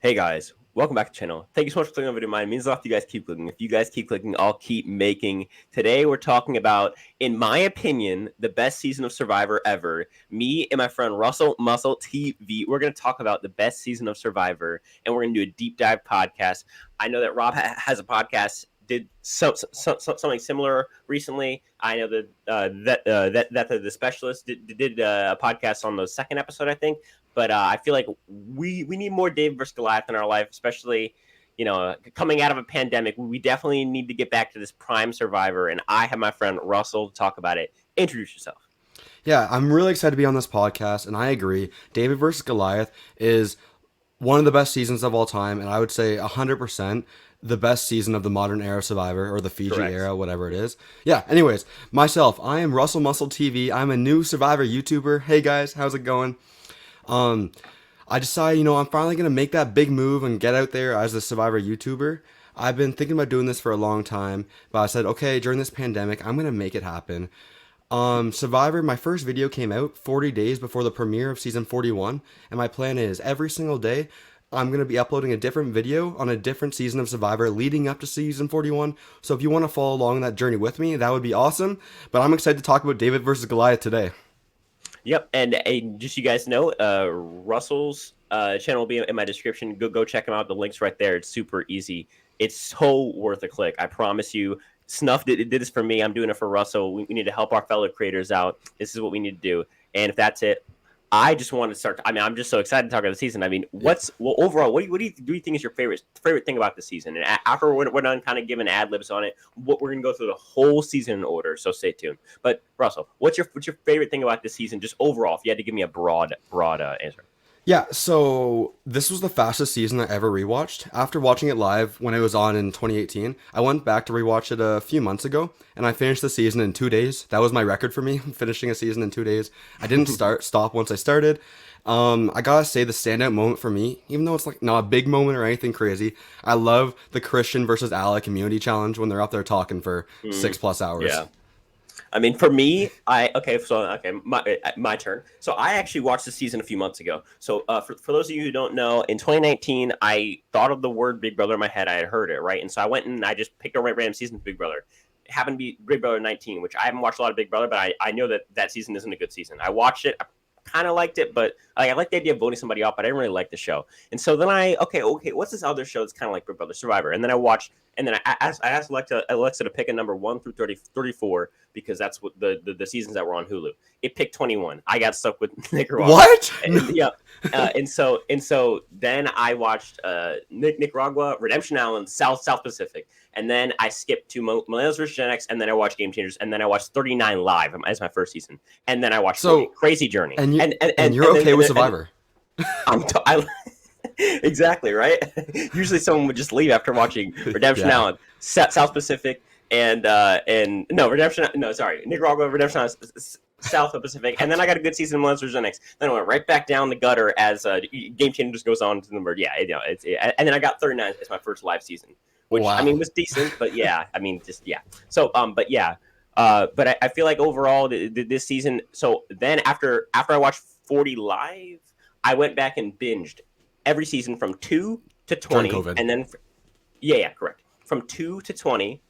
Hey guys, welcome back to the channel. Thank you so much for clicking on the video. Mine means a lot if you guys keep clicking. If you guys keep clicking, I'll keep making. Today we're talking about, in my opinion, the best season of Survivor ever. Me and my friend Russell Muscle TV. We're going to talk about the best season of Survivor, and we're going to do a deep dive podcast. I know that Rob has a podcast. Did something similar recently. I know that the specialist did a podcast on the second episode, I think. But I feel like we need more Dave versus Goliath in our life, especially coming out of a pandemic. We definitely need to get back to this prime Survivor, and I have my friend Russell to talk about it. Introduce yourself. Yeah, I'm really excited to be on this podcast, and I agree. David versus Goliath is one of the best seasons of all time, and I would say 100% the best season of the modern era Survivor, or the Fiji Correct. era, whatever it is. Yeah, anyways, myself, I am Russell Muscle TV. I'm a new Survivor YouTuber. Hey guys, how's it going? I decided, I'm finally going to make that big move and get out there as a Survivor YouTuber. I've been thinking about doing this for a long time, but I said, okay, during this pandemic, I'm going to make it happen. Survivor, my first video came out 40 days before the premiere of season 41, and my plan is every single day, I'm going to be uploading a different video on a different season of Survivor leading up to season 41. So if you want to follow along that journey with me, that would be awesome. But I'm excited to talk about David versus Goliath today. Yep, and just so you guys know, Russell's channel will be in my description. Go check him out. The link's right there. It's super easy. It's so worth a click. I promise you. Snuff did this for me. I'm doing it for Russell. We need to help our fellow creators out. This is what we need to do. And if that's it, I just want to start. I'm just so excited to talk about the season. Overall, what do you think is your favorite thing about the season? And after we're done kind of giving ad libs on it, we're going to go through the whole season in order. So stay tuned. But Russell, what's your favorite thing about this season, just overall? If you had to give me a broad answer. Yeah, so this was the fastest season I ever rewatched. After watching it live when it was on in 2018, I went back to rewatch it a few months ago, and I finished the season in 2 days. That was my record for me, finishing a season in 2 days. I didn't stop once I started. I gotta say the standout moment for me, even though it's like not a big moment or anything crazy, I love the Christian versus Alec community challenge when they're up there talking for 6+ hours. Yeah. I mean, for me, my turn. So I actually watched the season a few months ago. So for those of you who don't know, in 2019, I thought of the word Big Brother in my head. I had heard it, right? And so I went and I just picked a random season of Big Brother. It happened to be Big Brother 19, which I haven't watched a lot of Big Brother, but I know that season isn't a good season. I watched it. I kind of liked it, but I like the idea of voting somebody off, but I didn't really like the show. And so then okay, what's this other show that's kind of like Big Brother Survivor? And then I watched, and then I asked Alexa to pick a number 1 through 34 because that's what the seasons that were on Hulu. It picked 21. I got stuck with Nicaragua. What? Yeah. And so then I watched Nicaragua, Redemption Island, South Pacific, and then I skipped to Millennials vs. Gen X, and then I watched Game Changers, and then I watched 39 Live as my first season, and then I watched Crazy Journey. And you're okay with Survivor. Exactly, right? Usually someone would just leave after watching Redemption Island, South Pacific, Nicaragua, Redemption Island, South Pacific, and then I got a good season of Monsters Gen X. Then I went right back down the gutter as Game Changers goes on to the number. Yeah, and then I got 39 as my first live season, which I mean was decent, but yeah, I mean just yeah. So but I feel like overall this season. So then after I watched 40 live, I went back and binged every season from 2 to 20, and then correct, from 2 to 20.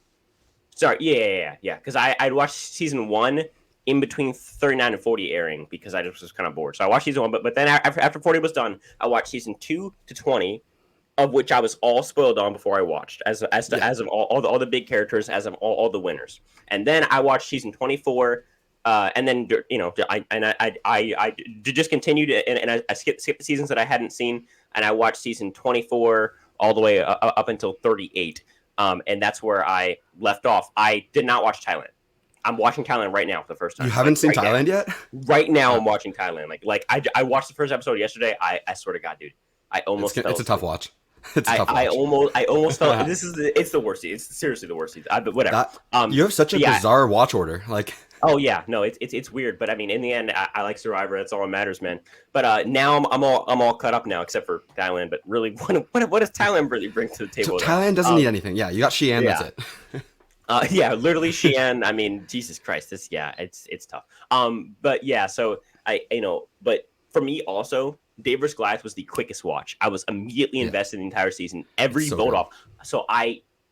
Sorry, yeah, because I'd watched season 1 in between 39 and 40 airing because I just was kind of bored. So I watched season 1, but then after 40 was done, I watched season 2 to 20, of which I was all spoiled on before I watched, as of all the big characters, as of all the winners. And then I watched season 24, and then I just continued, and I skipped the seasons that I hadn't seen, and I watched season 24 all the way up until 38, and that's where I left off. I did not watch Thailand. I'm watching Thailand right now for the first time. You haven't seen Thailand yet? Right now, I'm watching Thailand. I watched the first episode yesterday. I swear to God, dude, I almost. It's a tough watch. I almost felt it's the worst season. It's seriously the worst season. But whatever. You have such a bizarre watch order. Oh yeah, no, it's weird. But I mean, in the end, I like Survivor. That's all that matters, man. But now I'm all cut up now, except for Thailand. But really, what does Thailand really bring to the table? So Thailand doesn't need anything. Yeah, you got Xi'an. Yeah. That's it. Literally Xi'an. I mean, Jesus Christ, it's tough. But yeah, so but for me also, Davey vs. Goliath was the quickest watch. I was immediately invested in the entire season. Every so vote good. off. So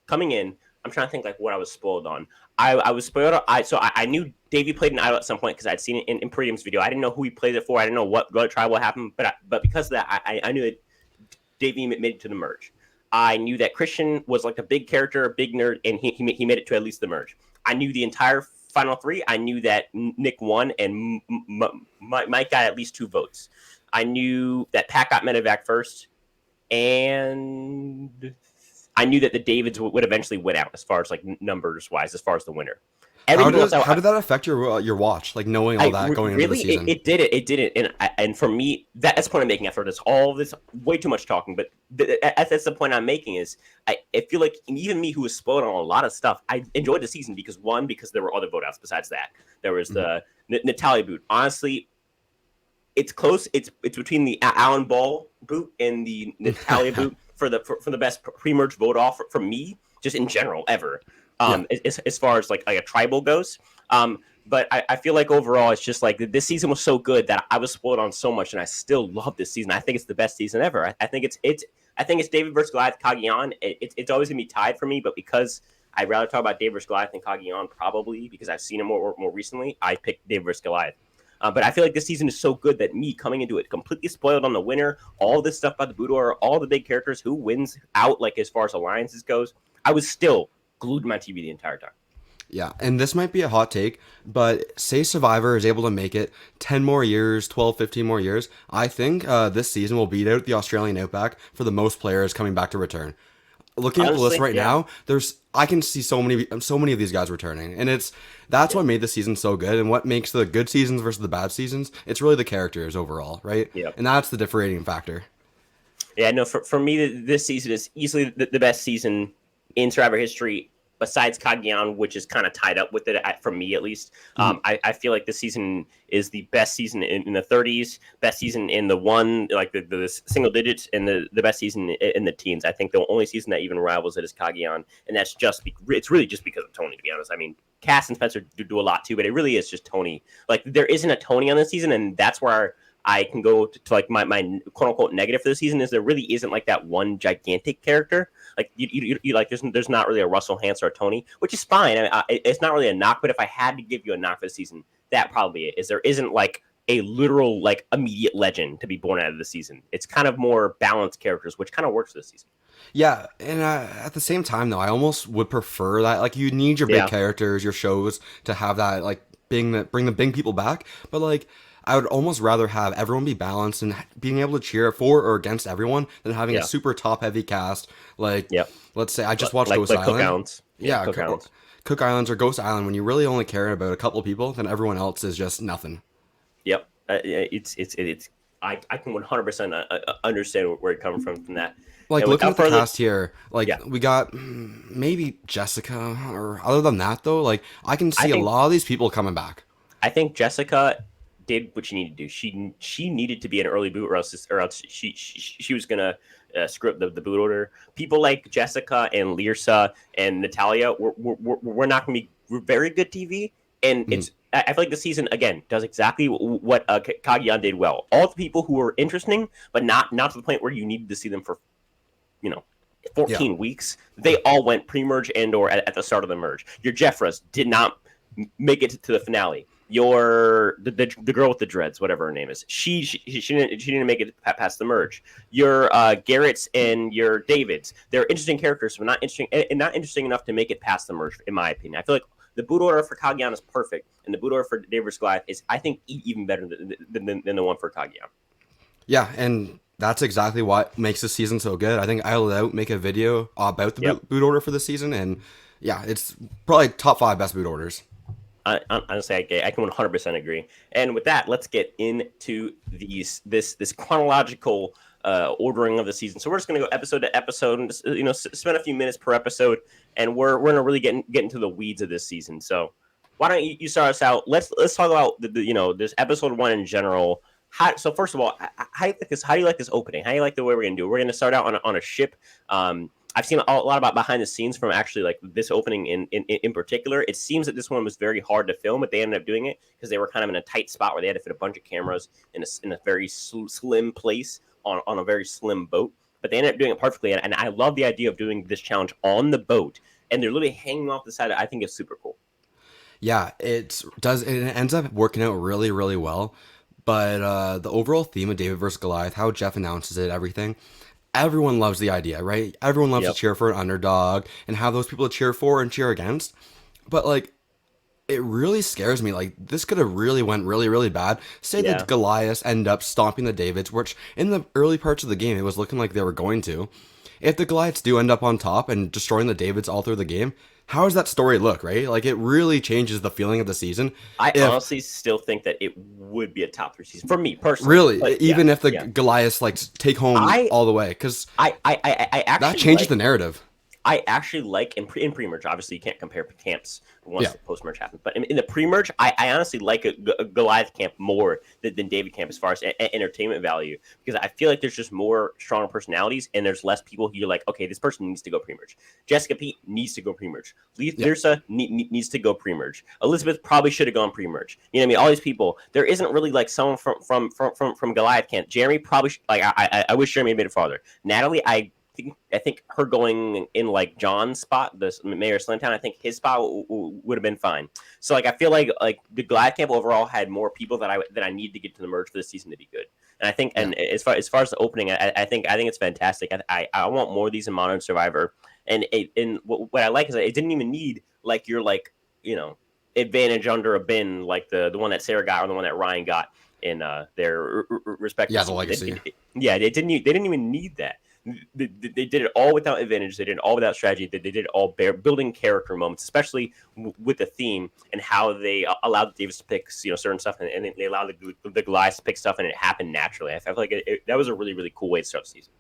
coming in, I'm trying to think like what I was spoiled on. I was spoiled. I knew Davey played an idol at some point because I'd seen it in Palladium's video. I didn't know who he played it for. I didn't know what trial what happened. But because of that, I knew that Davey made it to the merge. I knew that Christian was like a big character, a big nerd, and he made it to at least the merge. I knew the entire final three. I knew that Nick won and Mike got at least 2 votes. I knew that Pat got medevac first, and I knew that the Davids would eventually win out as far as like numbers wise, as far as the winner. How did that affect your watch? Like knowing all that going into the season. It did it, and for me, that's the point I'm making. After this, all this way too much talking, but that's the point I'm making. Is I feel like even me, who was spoiled on a lot of stuff, I enjoyed the season because there were other vote outs besides that. There was the Natalie boot. Honestly, it's close. It's between the Alan Ball boot and the Natalia boot for the best pre-merge vote off for me, just in general ever. As far as like a tribal goes. But I feel like overall it's just like this season was so good that I was spoiled on so much, and I still love this season. I think it's the best season ever. I think it's David versus Goliath, Cagayan. It's always gonna be tied for me, but because I'd rather talk about David versus Goliath than Cagayan, probably because I've seen him more recently, I picked David versus Goliath. But I feel like this season is so good that me coming into it completely spoiled on the winner, all this stuff about the boot order, all the big characters, who wins out, like as far as alliances goes, I was still glued to my TV the entire time. Yeah, and this might be a hot take, but say Survivor is able to make it 10 more years, 12, 15 more years, I think this season will beat out the Australian Outback for the most players coming back to return. Looking at the list right now, I can see so many of these guys returning, and that's what made the season so good, and what makes the good seasons versus the bad seasons. It's really the characters overall, right? Yeah, and that's the differentiating factor. Yeah, no, for me, this season is easily the best season in Survivor history, besides Cagayan, which is kind of tied up with it, for me at least. I feel like this season is the best season in the 30s, best season in the the single digits, and the best season in the teens. I think the only season that even rivals it is Cagayan, and that's it's really just because of Tony, to be honest. I mean, Cass and Spencer do a lot too, but it really is just Tony. Like, there isn't a Tony on this season, and that's where I can go to like my quote unquote negative for the season is there really isn't like that one gigantic character. Like you like there's not really a Russell Hance or a Tony, which is fine. I mean, it's not really a knock, but if I had to give you a knock for the season, that probably is. There isn't like a literal like immediate legend to be born out of the season. It's kind of more balanced characters, which kind of works for this season. Yeah, and at the same time though, I almost would prefer that. Like, you need your big characters, your shows to have that like bring the big people back, but like, I would almost rather have everyone be balanced and being able to cheer for or against everyone than having a super top-heavy cast. Like, let's say I just watched Ghost Island. Cook Islands. Cook Islands or Ghost Island. When you really only care about a couple of people, then everyone else is just nothing. Yep, it's. I can 100% understand where you're coming from that. Like, looking at the cast here, like we got maybe Jessica, or other than that though, like I can see a lot of these people coming back. I think Jessica did what she needed to do. She needed to be an early boot, or else she was gonna screw up the boot order. People like Jessica and Larissa and Natalia we're not gonna be very good TV, and I feel like the season again does exactly what Cagayan did well. All the people who were interesting, but not to the point where you needed to see them for 14 weeks. They all went pre-merge and or at the start of the merge. Your Jeffras did not make it to the finale. Your the girl with the dreads, whatever her name is, she didn't make it past the merge. Your Garrett's and your Davids, they're interesting characters, but not interesting enough to make it past the merge, in my opinion. I feel like the boot order for Cagayan is perfect, and the boot order for David vs. Goliath is, I think, even better than the one for Cagayan. Yeah, and that's exactly what makes this season so good. I think I'll make a video about the boot order for this season, and yeah, it's probably top 5 best boot orders. Honestly, I can 100% agree. And with that, let's get into this chronological ordering of the season. So we're just going to go episode to episode, and spend a few minutes per episode, and we're going to really get into the weeds of this season. So why don't you start us out? Let's talk about this episode 1 in general. So first of all, how do you like this opening? How do you like the way we're going to do it? We're going to start out on a ship. I've seen a lot about behind the scenes from actually like this opening in particular. It seems that this one was very hard to film, but they ended up doing it because they were kind of in a tight spot where they had to fit a bunch of cameras in a very slim place on a very slim boat. But they ended up doing it perfectly, and I love the idea of doing this challenge on the boat, and they're literally hanging off the side. I think it's super cool. Yeah, it ends up working out really, really well. But the overall theme of David versus Goliath, how Jeff announces it, everything, everyone loves the idea, right? Everyone loves to Yep. cheer for an underdog and have those people to cheer for and cheer against. But like, it really scares me. Like, this could have really went really, really bad. Say Yeah. that Goliath end up stomping the Davids, which in the early parts of the game it was looking like they were going to. If the Goliaths do end up on top and destroying the Davids all through the game, how does that story look, right? Like, it really changes the feeling of the season. I If honestly still think that it would be a top 3 season for me personally. really, But yeah, even if the yeah. Goliaths like take home I all the way, because I that actually changes like the narrative. I actually like in pre-merge. Obviously, you can't compare camps once Yeah. the post-merge happens. But in the pre-merge, I honestly like a Goliath camp more than David camp as far as entertainment value, because I feel like there's just more stronger personalities and there's less people who you're like, okay, this person needs to go pre-merge. Jessica Pete needs to go pre-merge. Yeah. Larissa needs to go pre-merge. Elizabeth probably should have gone pre-merge. You know what I mean? All these people. There isn't really like someone from Goliath camp. Jeremy probably I wish Jeremy had made it farther. Natalie, I think her going in like John's spot, the mayor of Slimtown, I think his spot would have been fine. So like I feel like the Glad Camp overall had more people that I need to get to the merge for this season to be good. And I think, Yeah. and as far as the opening, I think it's fantastic. I want more of these in Modern Survivor. And what I like is that it didn't even need like your like advantage under a bin like the one that Sarah got or the one that Ryan got in their respective. Yeah, the legacy. They didn't even need that. They did it all without advantage. They did it all without strategy. They did it all building character moments, especially with the theme and how they allowed Davis to pick certain stuff, and they allowed the Goliath to pick stuff, and it happened naturally. I feel like that was a really, really cool way to start the season.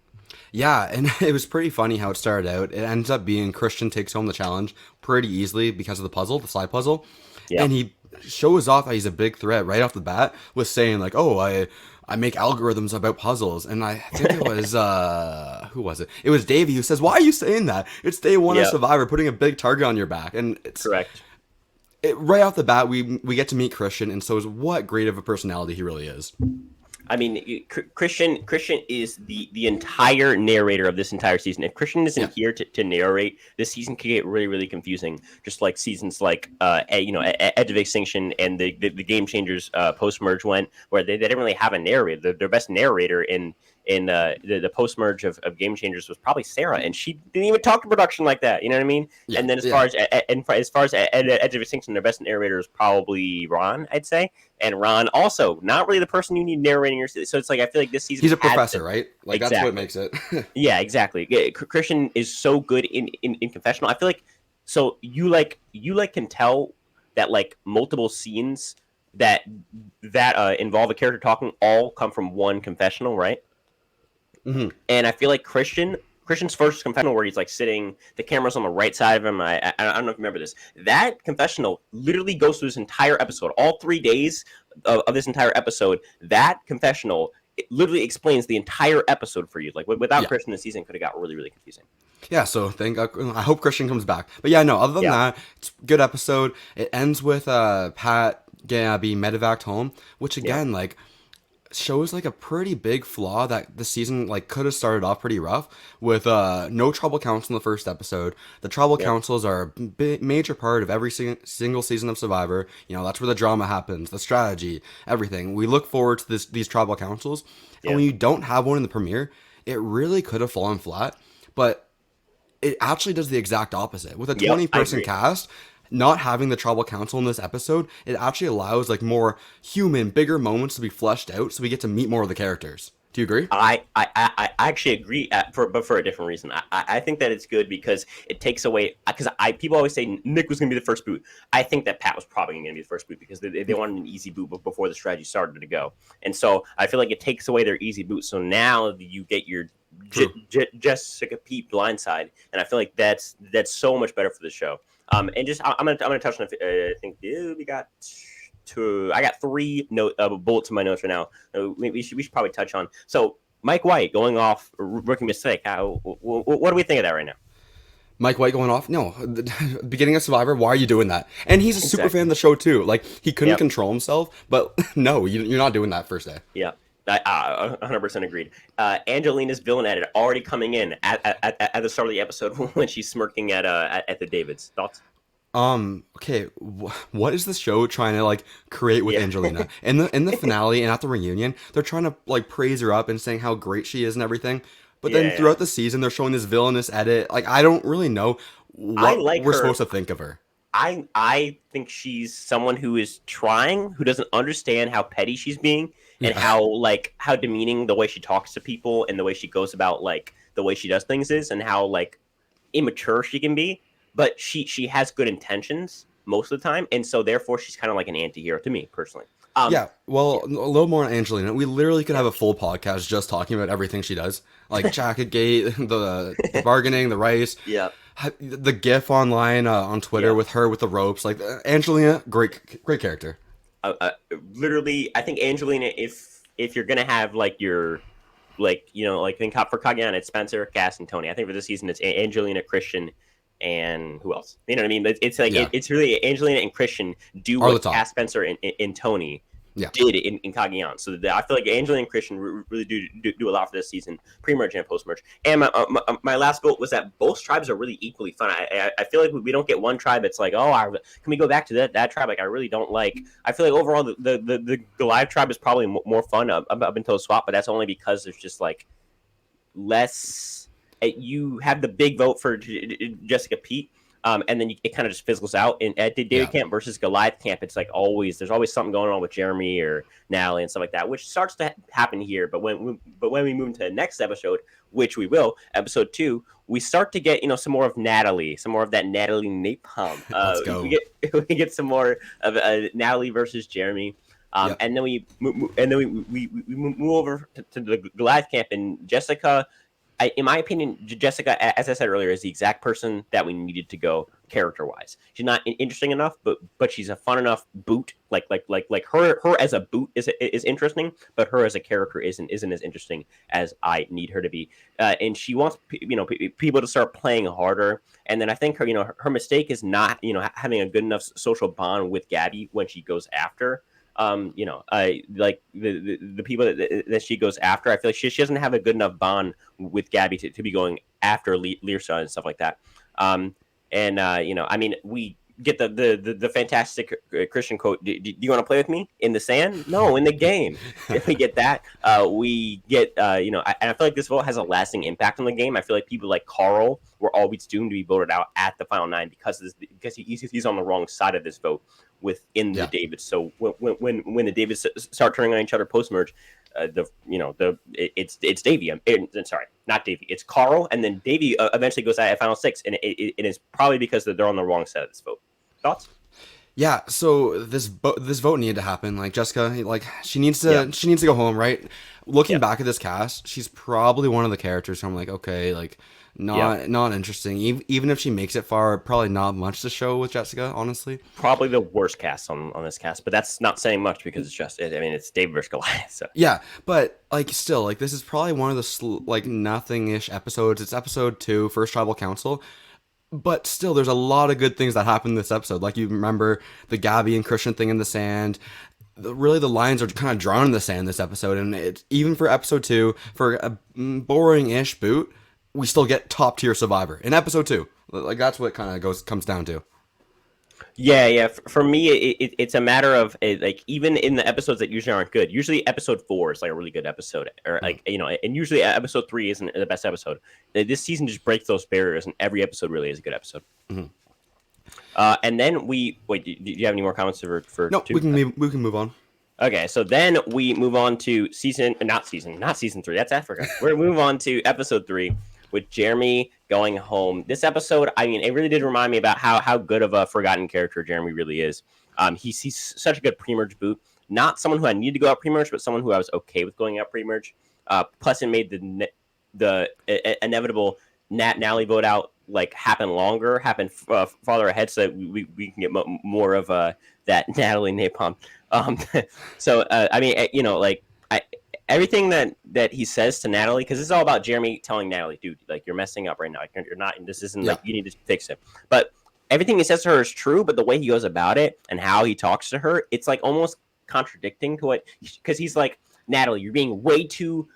Yeah, and it was pretty funny how it started out. It ends up being Christian takes home the challenge pretty easily because of the slide puzzle. Yeah. And he shows off that he's a big threat right off the bat with saying like, "Oh, I make algorithms about puzzles." And I think it was who was it? It was Davey who says, "Why are you saying that? It's day one of Survivor, putting a big target on your back." And it's correct. Right off the bat, we get to meet Christian, and so is what great of a personality he really is. I mean, Christian is the entire narrator of this entire season. If Christian isn't here to narrate, this season could get really, really confusing. Just like seasons like Edge of Extinction and the Game Changers post merge went, where they didn't really have a narrator. Their best narrator in the post merge of Game Changers was probably Sarah, and she didn't even talk to production like that. You know what I mean? Yeah, and then as far as Edge of Extinction, their best narrator is probably Ron, I'd say. And Ron also not really the person you need narrating your. So it's like I feel like this season he's a professor, right? Like exactly. That's what makes it. Yeah, exactly. Christian is so good in confessional. I feel like so you can tell that like multiple scenes that involve a character talking all come from one confessional, right? Mm-hmm. And I feel like Christian's first confessional where he's like sitting, the camera's on the right side of him. I don't know if you remember this. That confessional literally goes through this entire episode. All 3 days of this entire episode, that confessional it literally explains the entire episode for you. Like without Christian, the season could have got really, really confusing. Yeah, so I hope Christian comes back. But yeah, no, other than that, it's a good episode. It ends with Pat being medevaced home, which again, like, shows like a pretty big flaw that the season like could have started off pretty rough with no tribal council in the first episode. The tribal councils are a major part of every single season of Survivor. That's where the drama happens, the strategy, everything. We look forward to these tribal councils, and when you don't have one in the premiere, it really could have fallen flat. But it actually does the exact opposite with a 20-person cast. Not having the tribal council in this episode, it actually allows like more human, bigger moments to be fleshed out, so we get to meet more of the characters. Do you agree? I actually agree, but for a different reason. I think that it's good because it takes away, because people always say Nick was going to be the first boot. I think that Pat was probably going to be the first boot because they wanted an easy boot before the strategy started to go. And so I feel like it takes away their easy boot. So now you get your Jessica Pete blindside, and I feel like that's so much better for the show. And just I'm gonna touch on. I think we got two. I got 3 bullets in my notes right now. We should probably touch on. So Mike White going off rookie mistake. What do we think of that right now? Mike White going off? No, the beginning of Survivor. Why are you doing that? And he's a super fan Exactly. of the show too. Like he couldn't Yep. control himself, but no, you're not doing that first day. Yeah. 100% agreed. Angelina's villain edit already coming in at the start of the episode when she's smirking at the Davids. Thoughts? Okay, what is the show trying to like create with Yeah. Angelina? In the finale and at the reunion, they're trying to like praise her up and saying how great she is and everything. But then Yeah. throughout the season, they're showing this villainous edit. Like I don't really know I what like we're her. supposed to think of her. I think she's someone who is trying, who doesn't understand how petty she's being and Yeah, how demeaning the way she talks to people and the way she goes about like the way she does things is and how like immature she can be. But she has good intentions most of the time, and so therefore she's kind of like an anti-hero to me personally. yeah. Well, Yeah, a little more on Angelina. We literally could yeah, have a full podcast just talking about everything she does, like Jacket Gate, the bargaining, the rice, yeah, the GIF online on Twitter yeah. with her with the ropes. Like Angelina, great character. Literally, I think Angelina, if you're gonna have like your like like think for Kagan, it's Spencer, Cass, and Tony. I think for this season it's Angelina, Christian, and who else? You know what I mean? It's like Yeah, it's really Angelina and Christian do are the what top. Cass, Spencer, and Tony Yeah. did in Cagayan. So I feel like Angelina and Christian really do a lot for this season, pre-merge and post-merge. And my last vote was that both tribes are really equally fun. I feel like we don't get one tribe that's like, oh, can we go back to that tribe? Like I really don't like. I feel like overall the Goliath tribe is probably more fun up until the swap, but that's only because there's just like less. You have the big vote for Jessica Pete, and then it kind of just fizzles out. And at David Yeah. Camp versus Goliath Camp, it's like there's always something going on with Jeremy or Natalie and stuff like that, which starts to happen here. But when we move into the next episode, which we will, episode 2, we start to get some more of Natalie, some more of that Natalie Napalm. Let's We go. get we get some more of Natalie versus Jeremy. Yep. And then we move over to the Goliath camp, and Jessica, in my opinion, Jessica, as I said earlier, is the exact person that we needed to go character-wise. She's not interesting enough, but she's a fun enough boot. Like her as a boot is interesting, but her as a character isn't as interesting as I need her to be. And she wants people to start playing harder. And then I think her mistake is not having a good enough social bond with Gabby when she goes after. I like the people that she goes after. I feel like she doesn't have a good enough bond with Gabby to be going after Larissa and stuff like that. I mean, we get the fantastic Christian quote. Do you want to play with me in the sand? No, in the game. If we get that, we get and I feel like this vote has a lasting impact on the game. I feel like people like Carl were always doomed to be voted out at the final 9 because he's on the wrong side of this vote within the Yeah. Davids. So when the Davids start turning on each other post merge, it's Davey. Sorry, not Davey. It's Carl, and then Davey eventually goes out at final 6, and it is probably because they're on the wrong side of this vote. Thoughts? Yeah, so this vote needed to happen. Like Jessica, like she needs Yeah. to go home, right? Looking Yeah. back at this cast, she's probably one of the characters who I'm like, okay, like not interesting. Even if she makes it far, probably not much to show with Jessica, honestly. Probably the worst cast on this cast, but that's not saying much because it's David versus Goliath. So Yeah, but like still, like this is probably one of the like nothing-ish episodes. It's episode 2, First Tribal Council. But still, there's a lot of good things that happened in this episode. Like you remember the Gabby and Christian thing in the sand. Really, the lines are kind of drawn in the sand this episode, and it's even for episode 2, for a boring-ish boot, we still get top tier Survivor in episode 2. Like that's what it kind of comes down to. yeah. For me, it's a matter of like even in the episodes that usually aren't good. Usually, episode 4 is like a really good episode, or like and usually episode 3 isn't the best episode. This season just breaks those barriers, and every episode really is a good episode. Mm-hmm. And then we wait. Do you have any more comments for No, 2? we can move on. Okay, so then we move on to not season 3. That's Africa. We're gonna move on to episode 3 with Jeremy going home. This episode, I mean, it really did remind me about how good of a forgotten character Jeremy really is. He's such a good pre-merge boot. Not someone who I need to go out pre-merge, but someone who I was okay with going out pre-merge. Plus, it made the inevitable Natalie vote out like happen farther ahead, so that we can get more of that Natalie Napalm. So I mean, like everything that he says to Natalie, because it's all about Jeremy telling Natalie, dude, like you're messing up right now. Like, you're not. This isn't like you need to fix it. But everything he says to her is true. But the way he goes about it and how he talks to her, it's like almost contradicting to what, because he's like, Natalie, you're being way too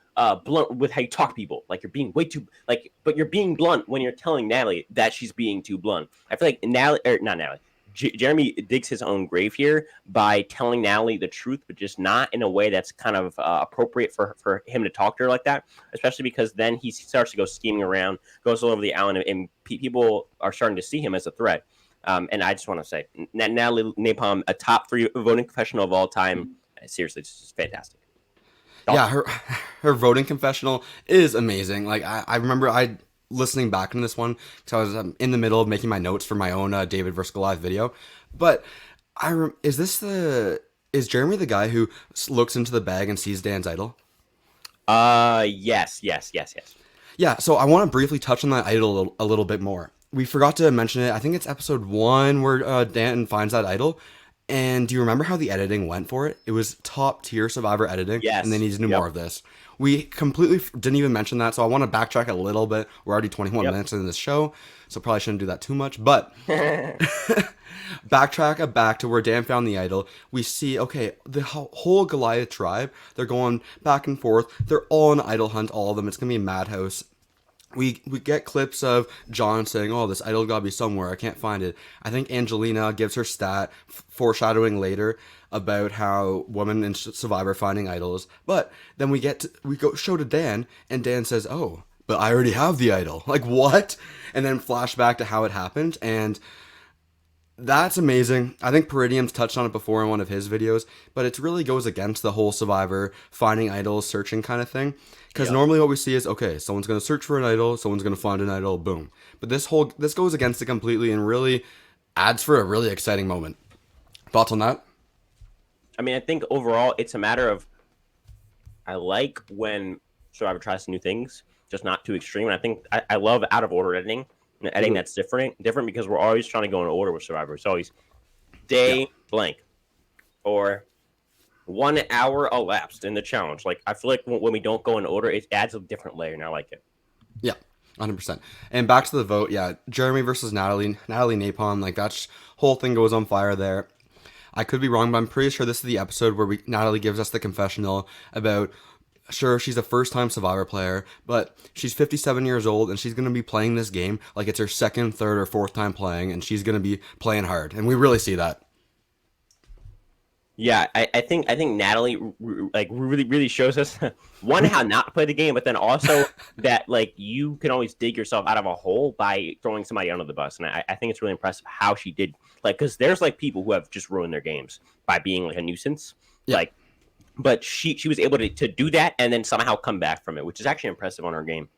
blunt with how you talk to people. Like you're being way too like, but you're being blunt when you're telling Natalie that she's being too blunt. I feel like Natalie, or not Natalie. Jeremy digs his own grave here by telling Natalie the truth, but just not in a way that's kind of appropriate for him to talk to her like that, especially because then he starts to go scheming around, goes all over the island, and people are starting to see him as a threat. And I just want to say, Natalie Napalm, a top 3 voting professional of all time. Seriously, it's just fantastic. Yeah, her voting confessional is amazing. Like I remember listening back into this one because I was in the middle of making my notes for my own David vs. Goliath video. But is Jeremy the guy who looks into the bag and sees Dan's idol? Yes. Yeah, so I want to briefly touch on that idol a little bit more. We forgot to mention it. I think it's episode 1 where Dan finds that idol. And do you remember how the editing went for it? It was top tier Survivor editing. Yes. And they needed to do more of this. We completely didn't even mention that, so I want to backtrack a little bit. We're already 21 minutes into this show, so probably shouldn't do that too much. But backtrack back to where Dan found the idol. We see, okay, the whole Goliath tribe, they're going back and forth. They're all on idol hunt, all of them. It's going to be a madhouse. We get clips of John saying, oh, this idol gotta be somewhere. I can't find it. I think Angelina gives her stat, foreshadowing later about how women in Survivor finding idols. But then we go show to Dan, and Dan says, oh, but I already have the idol. Like, what? And then flashback to how it happened. And that's amazing. I think Peridium's touched on it before in one of his videos, but it really goes against the whole Survivor finding idols, searching kind of thing. Because normally what we see is, okay, someone's going to search for an idol, someone's going to find an idol, boom. But this goes against it completely and really adds for a really exciting moment. Thoughts on that? I mean, I think overall it's a matter of, I like when Survivor tries new things, just not too extreme. And I think I love out of order editing. Editing that's different because we're always trying to go in order with Survivor. It's always day blank or 1 hour elapsed in the challenge. Like, I feel like when we don't go in order, it adds a different layer, and I like it. Yeah, 100%. And back to the vote, Jeremy versus Natalie Napalm, like that whole thing goes on fire there. I could be wrong, but I'm pretty sure this is the episode where Natalie gives us the confessional about, sure, she's a first-time Survivor player, but she's 57 years old, and she's going to be playing this game like it's her second, third, or fourth time playing, and she's going to be playing hard. And we really see that. Yeah, I think Natalie like really shows us one, how not to play the game, but then also that like you can always dig yourself out of a hole by throwing somebody under the bus. And I think it's really impressive how she did, like, because there's like people who have just ruined their games by being like a nuisance, like, but she was able to do that and then somehow come back from it, which is actually impressive on her game.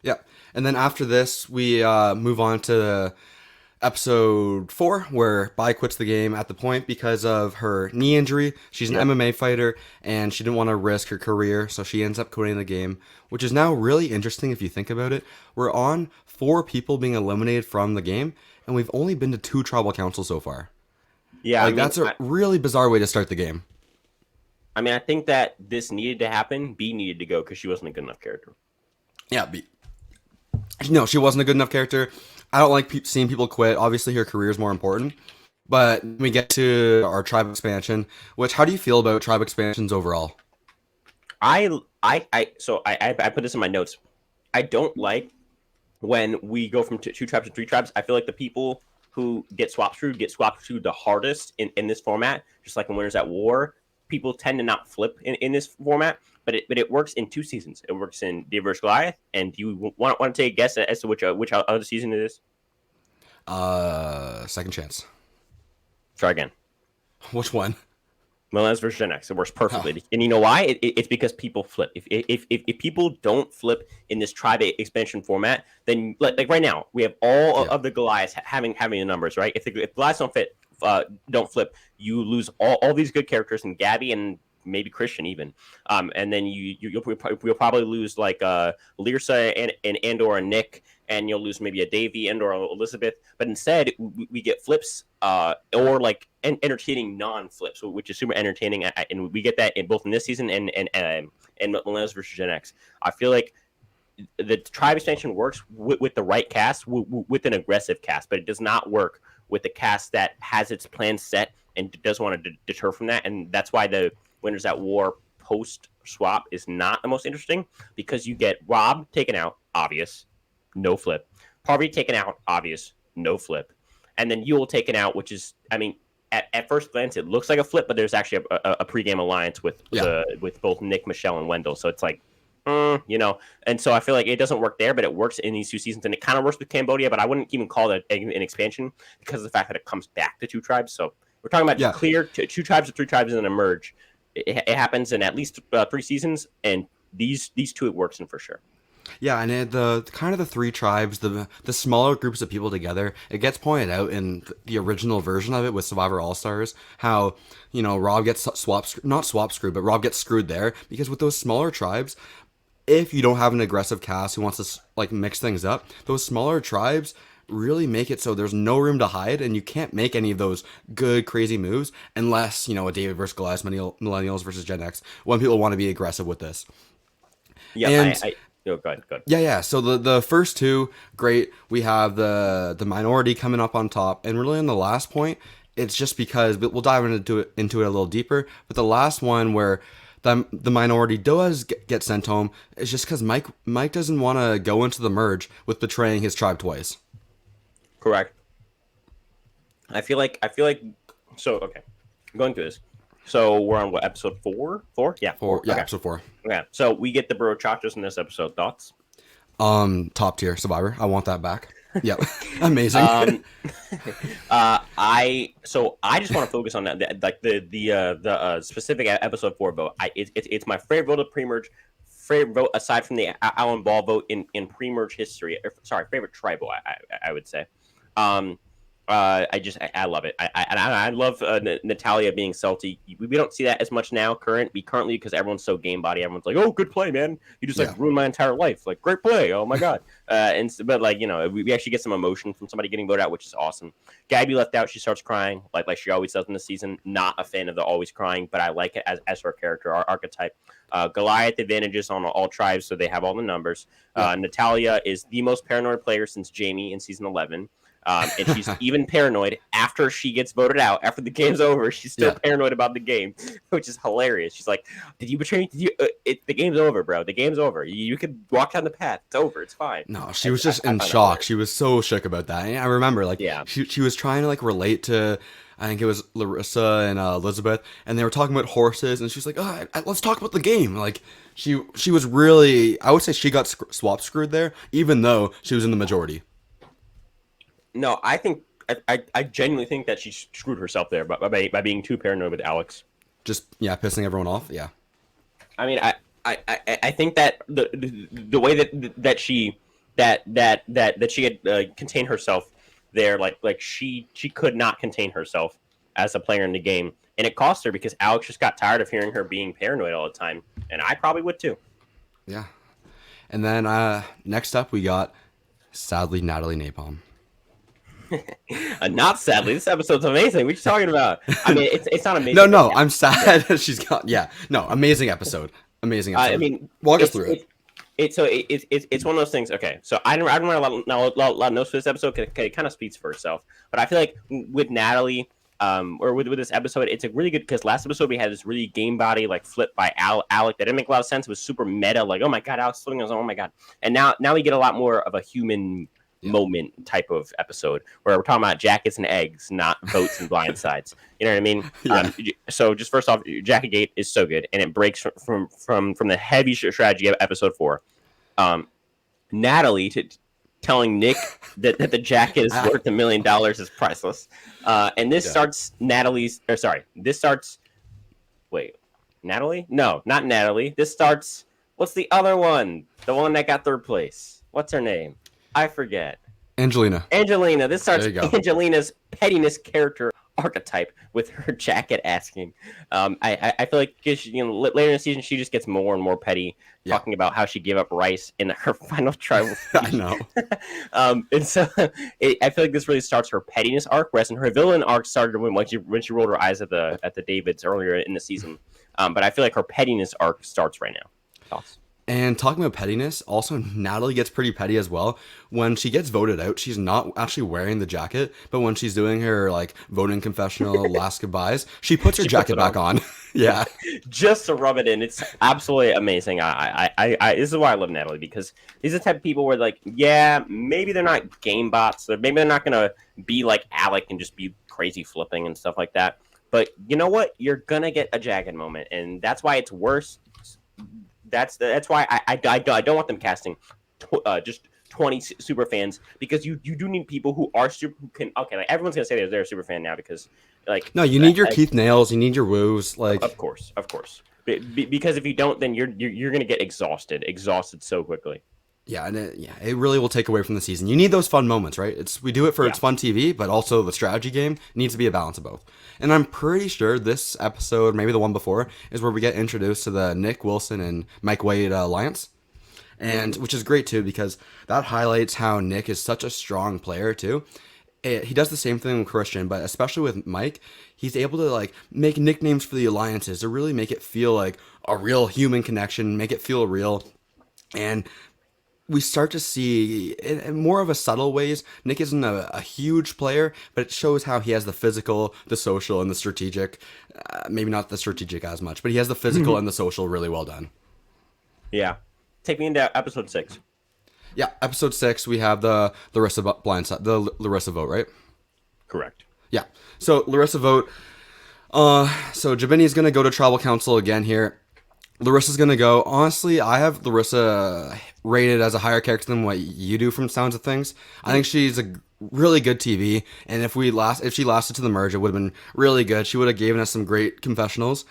Yeah, and then after this we move on to episode 4, where Bai quits the game at the point because of her knee injury. She's an MMA fighter, and she didn't want to risk her career, so she ends up quitting the game, which is now really interesting if you think about it. We're on 4 people being eliminated from the game, and we've only been to 2 tribal councils so far. Yeah, like, that's a really bizarre way to start the game. I mean, I think that this needed to happen. B needed to go because she wasn't a good enough character. Yeah, B. No, she wasn't a good enough character. I don't like seeing people quit. Obviously, her career is more important. But we get to our tribe expansion, which, how do you feel about tribe expansions overall? I put this in my notes. I don't like when we go from 2 tribes to 3 tribes. I feel like the people who get swapped through the hardest in this format, just like in Winners at War. People tend to not flip in this format, but it works in 2 seasons. It works in Davey vs. Goliath. And do you want to take a guess as to which other season it is? Second Chance. Try again. Which one? Millennials vs. Gen X. It works perfectly. And you know why? It's because people flip. If people don't flip in this tribe expansion format, then like right now we have all of the Goliaths having the numbers, right? If Goliaths don't flip, you lose all these good characters, and Gabby and maybe Christian even. And then you'll probably lose like Larissa and or a Nick, and you'll lose maybe a Davey and or Elizabeth. But instead, we get flips or like entertaining non-flips, which is super entertaining, and we get that in both in this season and Millennials versus Gen X. I feel like the tribe expansion works with the right cast, with an aggressive cast, but it does not work with the cast that has its plan set and doesn't want to deter from that. And that's why the Winners at War post swap is not the most interesting, because you get Rob taken out, obvious, no flip. Parvati taken out, obvious, no flip. And then Yule taken out, which is, I mean, at first glance, it looks like a flip, but there's actually a pregame alliance with both Nick, Michelle, and Wendell. So it's like, and so I feel like it doesn't work there, but it works in these two seasons, and it kind of works with Cambodia, but I wouldn't even call it an expansion because of the fact that it comes back to two tribes. So we're talking about clear two tribes or three tribes and then a merge. It happens in at least 3 seasons, and these two it works in for sure. Yeah, and the kind of the three tribes, the smaller groups of people together, it gets pointed out in the original version of it with Survivor All-Stars, how, Rob gets Rob gets screwed there, because with those smaller tribes, if you don't have an aggressive cast who wants to like mix things up, those smaller tribes really make it so there's no room to hide, and you can't make any of those good, crazy moves unless, a David versus Goliath, Millennials versus Gen X, when people want to be aggressive with this. Yeah, and go ahead. Yeah. So the first two, great. We have the minority coming up on top, and really on the last point, it's just because we'll dive into it a little deeper. But the last one where the minority does get sent home is just because Mike doesn't want to go into the merge with betraying his tribe twice. Correct. I feel like so. Okay, going through this. So we're on what, episode 4? 4? Yeah, 4. Yeah, okay. episode 4. Okay, so we get the bro chachas in this episode. Thoughts? Top tier Survivor. I want that back. Yep, amazing. I just want to focus on that, like the specific episode 4 vote. It's my favorite vote of pre-merge, favorite vote aside from the Alan Ball vote in pre-merge history. Favorite tribe vote, I would say. I love it. I love Natalia being salty. We don't see that as much now currently because everyone's so game body. Everyone's like, "Oh, good play, man! You just ruined my entire life. Like, great play! Oh my god!" But like we actually get some emotion from somebody getting voted out, which is awesome. Gabby left out. She starts crying like she always does in the season. Not a fan of the always crying, but I like it as her character, our archetype. Goliath advantages on all tribes, so they have all the numbers. Natalia is the most paranoid player since Jamie in season 11. And she's even paranoid after she gets voted out. After the game's over, she's still paranoid about the game, which is hilarious. She's like, "Did you betray me? Did you? The game's over, bro. The game's over. You could walk down the path. It's over. It's fine." No, she was just in shock. She was so shook about that. And I remember, she was trying to relate to, I think it was Larissa and Elizabeth, and they were talking about horses, and she was like, "Oh, let's talk about the game." Like she was really, I would say she got swap screwed there, even though she was in the majority. No, I think I genuinely think that she screwed herself there by being too paranoid with Alex. Just pissing everyone off. Yeah. I mean, I think that the way that she had contained herself there, like she could not contain herself as a player in the game, and it cost her because Alex just got tired of hearing her being paranoid all the time, and I probably would too. Yeah. And then next up we got, sadly, Natalie Napalm. Not sadly, this episode's amazing. What are you talking about? I mean, it's not amazing. No, I'm sad she's gone. Yeah, no, amazing episode. I mean, walk us through it. It's one of those things. Okay, so I didn't write a lot of notes for this episode because it kind of speaks for itself. But I feel like with Natalie, or with this episode, it's a really good, because last episode we had this really game body flip by Alec that didn't make a lot of sense. It was super meta, like, oh my god, Alex flipping us, oh my god. And now we get a lot more of a human moment type of episode where we're talking about jackets and eggs, not votes and blind sides. You know what I mean? Yeah. So just first off, Jacket Gate is so good, and it breaks from the heavy strategy of episode 4. Natalie telling Nick that the jacket is worth $1 million is priceless. And this starts Natalie's. Or sorry, this starts. Wait, Natalie? No, not Natalie. This starts. What's the other one? The one that got 3rd place. What's her name? I forget. Angelina. This starts Angelina's pettiness character archetype with her jacket asking. I feel like later in the season she just gets more and more petty, Yeah, talking about how she gave up rice in her final tribal I speech. know. And so I feel like this really starts her pettiness arc, whereas in her villain arc started when she rolled her eyes at the Davids earlier in the season. But I feel like her pettiness arc starts right now. Thoughts? And talking about pettiness, also Natalie gets pretty petty as well. When she gets voted out, she's not actually wearing the jacket, but when she's doing her like voting confessional last goodbyes, she puts her jacket back on. Yeah. Just to rub it in. It's absolutely amazing. This is why I love Natalie, because these are the type of people where like, yeah, maybe they're not game bots, or maybe they're not gonna be like Alec and just be crazy flipping and stuff like that. But you know what? You're gonna get a jagged moment, and that's why it's worse. That's why I don't want them casting just 20 super fans, because you do need people who are super, who can, okay, like everyone's gonna say they're a super fan now, because like No, you need your Keith Nails, you need your Woos, like of course because if you don't, then you're gonna get exhausted so quickly. yeah, and it really will take away from the season. You need those fun moments, right? We do it for its fun TV, but also the strategy game needs to be a balance of both. And I'm pretty sure this episode, maybe the one before, is where we get introduced to the Nick Wilson and Mike Wade alliance, and which is great too, because that highlights how Nick is such a strong player too. He does the same thing with Christian, but especially with Mike, he's able to like make nicknames for the alliances to really make it feel like a real human connection, make it feel real. And we start to see in more of a subtle ways, Nick isn't a huge player, but it shows how he has the physical, the social, and the strategic. Maybe not the strategic as much, but he has the physical and the social really well done. Yeah, take me into episode 6. Yeah, episode 6, we have the Larissa Vote, right? Correct. Yeah. So Larissa Vote. So Jabini's gonna go to tribal council again here. Larissa's gonna go. Honestly, I have Larissa rated as a higher character than what you do from sounds of things. I think she's a really good TV, and if she lasted to the merge, it would have been really good. She would have given us some great confessionals.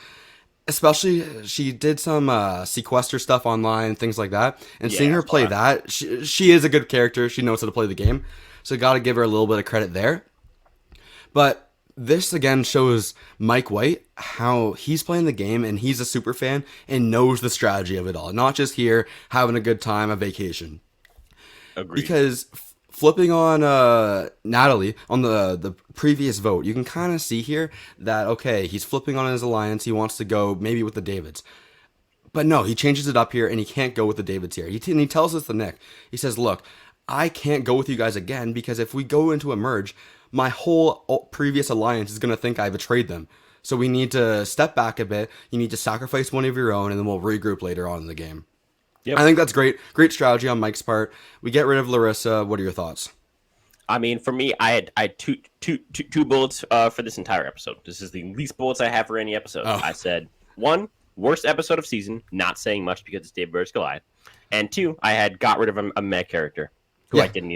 Especially, she did some sequester stuff online, things like that. And seeing her play that, she is a good character. She knows how to play the game. So got to give her a little bit of credit there. But this again shows Mike White how he's playing the game, and he's a super fan and knows the strategy of it all. Not just here having a good time, a vacation. Agreed. Because flipping on Natalie on the previous vote, you can kind of see here that, okay, he's flipping on his alliance. He wants to go maybe with the Davids. But no, he changes it up here, and he can't go with the Davids here. He tells us the Nick. He says, look, I can't go with you guys again, because if we go into a merge, my whole previous alliance is going to think I betrayed them. So we need to step back a bit. You need to sacrifice one of your own, and then we'll regroup later on in the game. Yep. I think that's great. Great strategy on Mike's part. We get rid of Larissa. What are your thoughts? I mean, for me, I had two bullets for this entire episode. This is the least bullets I have for any episode. I said, 1, worst episode of season, not saying much because it's David versus Goliath. And 2, I had got rid of a meh character who I didn't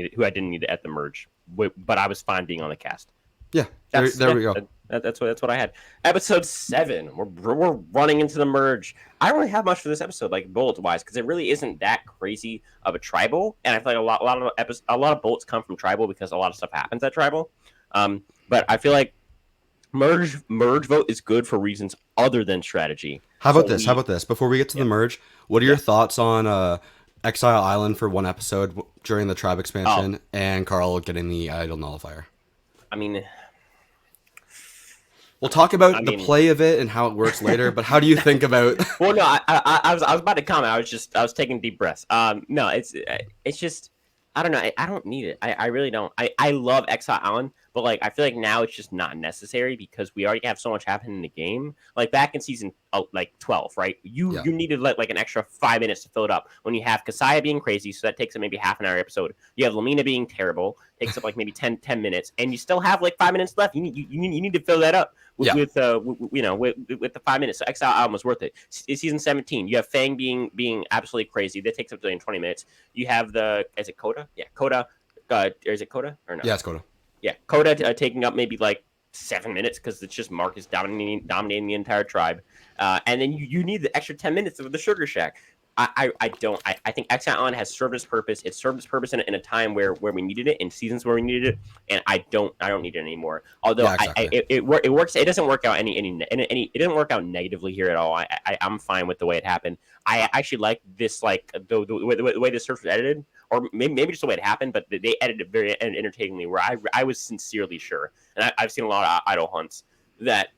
need at the merge, but I was fine being on the cast. Yeah, there we go. That's what I had. Episode 7, we're running into the merge. I don't really have much for this episode, like bullets wise, because it really isn't that crazy of a tribal, and I feel like a lot of bullets come from tribal because a lot of stuff happens at tribal. But I feel like merge vote is good for reasons other than strategy. How about this? Before we get to the merge, what are your thoughts on Exile Island for one episode during the tribe expansion and Carl getting the idol nullifier? I mean, we'll talk about the play of it and how it works later, but how do you think about? Well, no, I was about to comment. I was taking deep breaths. No, it's just, I don't know. I don't need it. I really don't. I love Exile Island, but like I feel like now it's just not necessary because we already have so much happening in the game. Like back in season 12, right? You needed like an extra 5 minutes to fill it up when you have Kasaya being crazy, so that takes up maybe half an hour episode. You have Lamina being terrible, takes up like maybe 10 minutes, and you still have like 5 minutes left. You need to fill that up with the 5 minutes. So Exile Island was worth it. Season 17, you have Fang being absolutely crazy. That takes up to 20 minutes. You have is it Coda? Yeah, Coda. Is it Coda or no? Yeah, it's Coda. Yeah, Coda taking up maybe like 7 minutes because it's just Marcus dominating the entire tribe. And then you need the extra 10 minutes of the Sugar Shack. I don't. I think Exile Island has served its purpose. It served its purpose in a time where we needed it, in seasons where we needed it, and I don't need it anymore. Although Yeah, exactly. it works. It doesn't work out any. It doesn't work out negatively here at all. I'm fine with the way it happened. I actually like this, like the way the search was edited, or maybe just the way it happened. But they edited it very entertainingly, where I was sincerely sure, and I've seen a lot of idle hunts that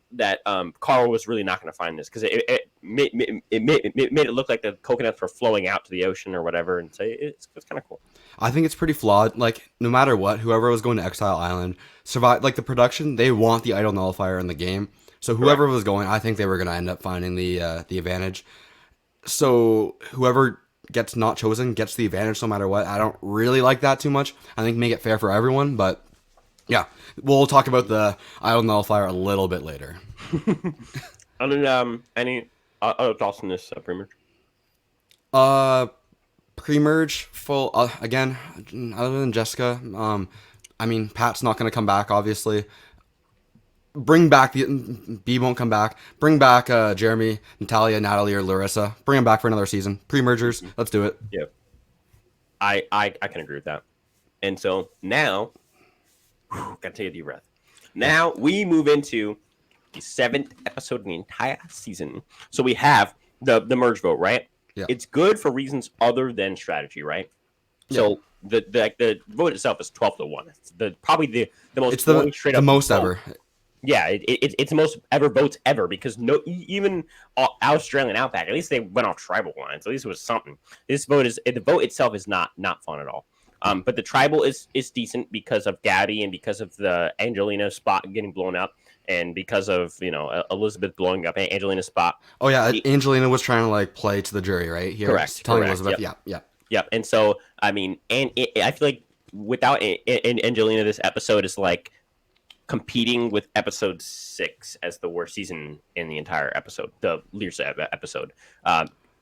Carl was really not going to find this, because it made it look like the coconuts were flowing out to the ocean or whatever, and so it's kind of cool. I think it's pretty flawed. Like, no matter what, whoever was going to Exile Island survive. Like, the production, they want the idle nullifier in the game. So whoever was going, I think they were going to end up finding the advantage. So whoever gets not chosen gets the advantage no matter what. I don't really like that too much. I think make it fair for everyone, but yeah, we'll talk about the idle nullifier a little bit later. Any other thoughts on this pre-merge? Pre-merge full again. Other than Jessica, I mean, Pat's not going to come back. Obviously, bring back the B won't come back. Bring back Jeremy, Natalia, Natalie, or Larissa. Bring them back for another season. Pre-mergers. Let's do it. Yeah, I can agree with that. And so now. Gotta take a deep breath. Now we move into the 7th episode of the entire season. So we have the merge vote, right? Yeah. It's good for reasons other than strategy, right? Yeah. So the vote itself is 12-1. It's probably the most. It's the most vote ever. Yeah, it's the most ever votes ever, because even Australian Outback, at least they went off tribal lines. At least it was something. This vote the vote itself is not fun at all. But the tribal is decent because of Gabby, and because of the Angelina spot getting blown up, and because of Elizabeth blowing up Angelina's spot. Oh yeah, Angelina was trying to like play to the jury, right? Here, correct. Telling correct. Elizabeth, Yep. And so I mean, I feel like without Angelina, this episode is like competing with episode 6 as the worst season in the entire episode, the Larissa episode.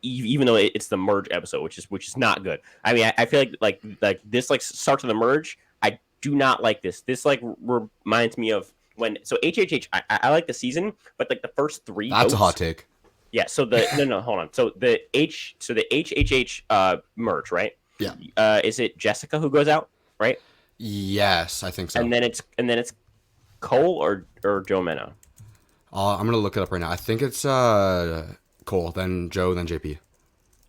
Even though it's the merge episode, which is not good. I mean, I feel like this like starts with the merge. I do not like this. This like reminds me of when HHH. I like the season, but like the first 3. That's votes, a hot take. Yeah. So no, hold on. So the HHH merge, right? Yeah. Is it Jessica who goes out, right? Yes, I think so. And then it's Cole or Jomena. I'm gonna look it up right now. I think it's Cole, then Joe, then JP.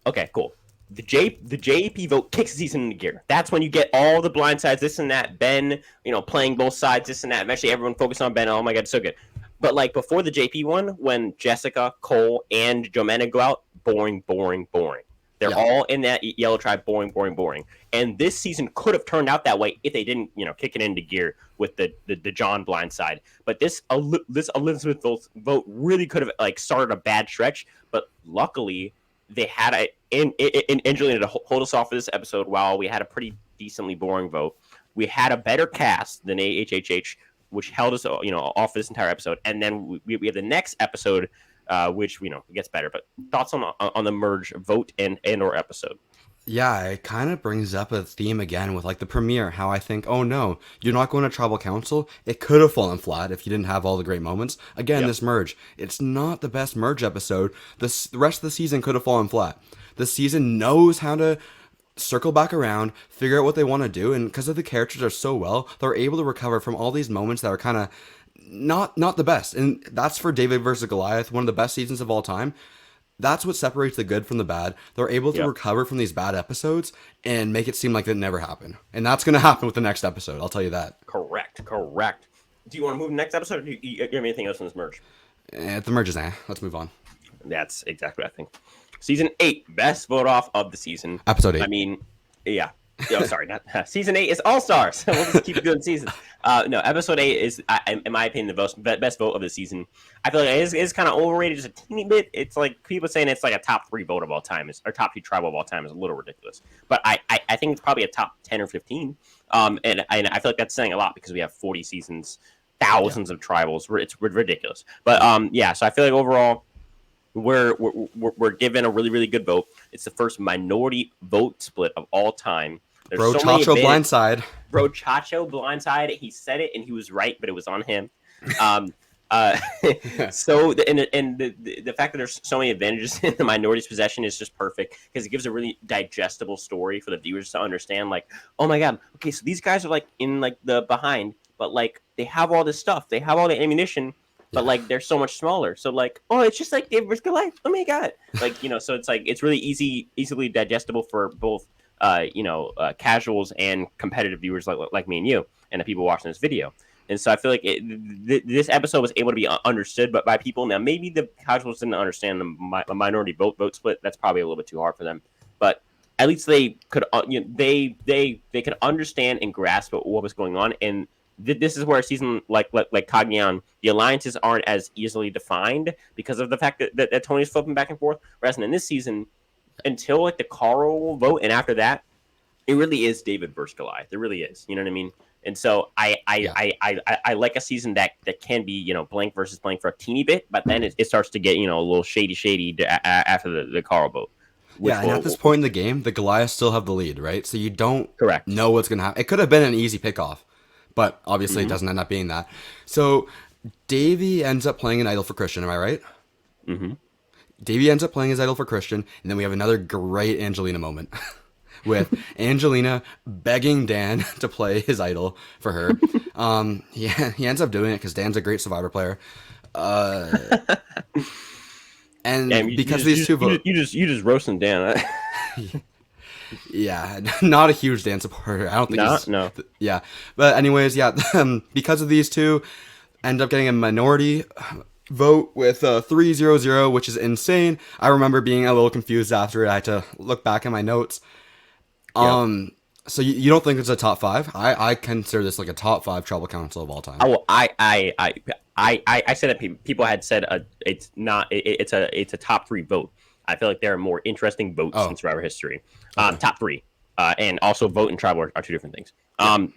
Okay, cool. The JP vote kicks the season into gear. That's when you get all the blind sides, this and that. Ben, playing both sides, this and that. Eventually, everyone focused on Ben. Oh my god, it's so good. But like before the JP one, when Jessica, Cole, and Jomena go out, boring. They're all in that yellow tribe, boring. And this season could have turned out that way if they didn't, kick it into gear with the John blind side. But this Elizabeth vote really could have like started a bad stretch. But luckily, they had Angelina to hold us off for this episode while we had a pretty decently boring vote. We had a better cast than HHH, which held us, off this entire episode. And then we have the next episode, which gets better. But thoughts on the merge vote and or episode? Yeah, it kind of brings up a theme again with like the premiere, how I think, oh no, you're not going to tribal council. It could have fallen flat if you didn't have all the great moments. Again, This merge, it's not the best merge episode. The rest of the season could have fallen flat. The season knows how to circle back around, figure out what they want to do, and because of the characters are so well, they're able to recover from all these moments that are kind of not the best. And that's for David versus Goliath, one of the best seasons of all time. That's what separates the good from the bad. They're able to recover from these bad episodes and make it seem like it never happened. And that's going to happen with the next episode. I'll tell you that. Correct. Do you want to move to the next episode, or do you have anything else in this merge? The merge is let's move on. That's exactly what I think. Season 8, best vote off of the season. Episode 8. I mean, yeah. Oh, sorry, not season 8 is All Stars. We'll just keep doing seasons. No, episode 8 is, in my opinion, the best vote of the season. I feel like it is kind of overrated just a teeny bit. It's like people saying it's like a top 3 vote of all time, or top 2 tribal of all time is a little ridiculous. But I think it's probably a top 10 or 15. And I feel like that's saying a lot because we have 40 seasons, thousands of tribals. It's ridiculous. But so I feel like overall, we're given a really, really good vote. It's the first minority vote split of all time. There's Bro Chacho blindside. Bro Chacho blindside. He said it and he was right, but it was on him. Uh, and the fact that there's so many advantages in the minority's possession is just perfect because it gives a really digestible story for the viewers to understand. Like, oh my god, okay, so these guys are like in like the behind, but like they have all this stuff, they have all the ammunition, but Yeah. like they're so much smaller. So like, oh, it's just like David versus Goliath. Oh my god, like so it's like it's really easily digestible for both casuals and competitive viewers like me and you and the people watching this video. And so I feel like this episode was able to be understood, but by people now, maybe the casuals didn't understand the minority vote split. That's probably a little bit too hard for them, but at least they could, they could understand and grasp what was going on. And this is where a season like Cagayan, the alliances aren't as easily defined because of the fact that Tony's flipping back and forth. Whereas in this season, until like the Carl vote, and after that, it really is David versus Goliath. It really is. You know what I mean? And so I like a season that can be blank versus blank for a teeny bit, but then it starts to get a little shady after the Carl vote. Yeah, and at this point in the game, the Goliaths still have the lead, right? So you don't correct know what's gonna happen. It could have been an easy pickoff, but obviously it doesn't end up being that. So Davey ends up playing an idol for Christian. Am I right? Mm-hmm. Davey ends up playing his idol for Christian, and then we have another great Angelina moment. With Angelina begging Dan to play his idol for her. He ends up doing it because Dan's a great Survivor player. And because these two vote, you just roasting Dan. Yeah, not a huge Dan supporter. I don't think no. Yeah, but anyways, yeah, because of these two, end up getting a minority vote with 3-0-0, which is insane. I remember being a little confused after it. I had to look back at my notes. So you don't think it's a top 5? I consider this like a top 5 tribal council of all time. Oh, I said that people had said it's not. It's a top 3 vote. I feel like there are more interesting votes in Survivor history. Top 3, and also vote and tribal are 2 different things.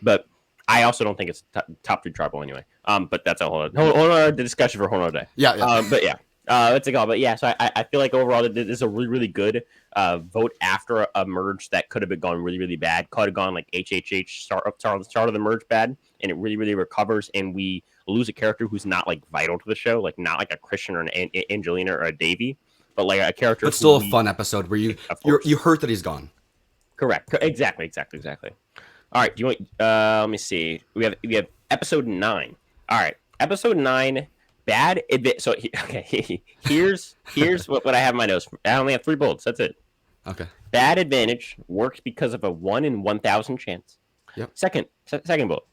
But I also don't think it's top 3 tribal anyway. But that's a whole other discussion for a whole other day. Yeah. But yeah. Let's go. But yeah, so I feel like overall this is a really, really good vote after a merge that could have been gone really, really bad. Could have gone like HHH start of the merge bad, and it really, really recovers, and we lose a character who's not like vital to the show, like not like a Christian or an Angelina or a Davey, but like a character. But still a fun episode where you hurt that he's gone. Correct. Exactly. All right. Do you want? Let me see. We have episode 9. All right, episode 9. Bad. So okay, here's what I have in my notes. I only have 3 bullets. That's it. Okay. Bad advantage works because of a 1 in 1,000 chance. Yep. Second bullet.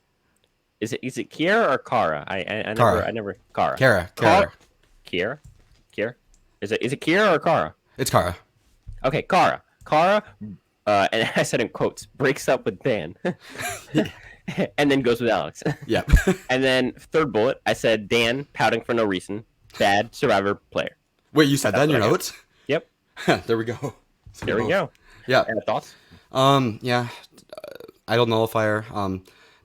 Is it Kiera or Kara? I never Kara. Kiera. Is it Kiera or Kara? It's Kara. Okay, Kara. And I said in quotes, breaks up with Dan. And then goes with Alex. Yep. And then 3rd bullet, I said Dan pouting for no reason. Bad Survivor player. Wait, you said that in your notes? Yep. There we go. There we go. Yeah. Any thoughts? Yeah. Idol nullifier.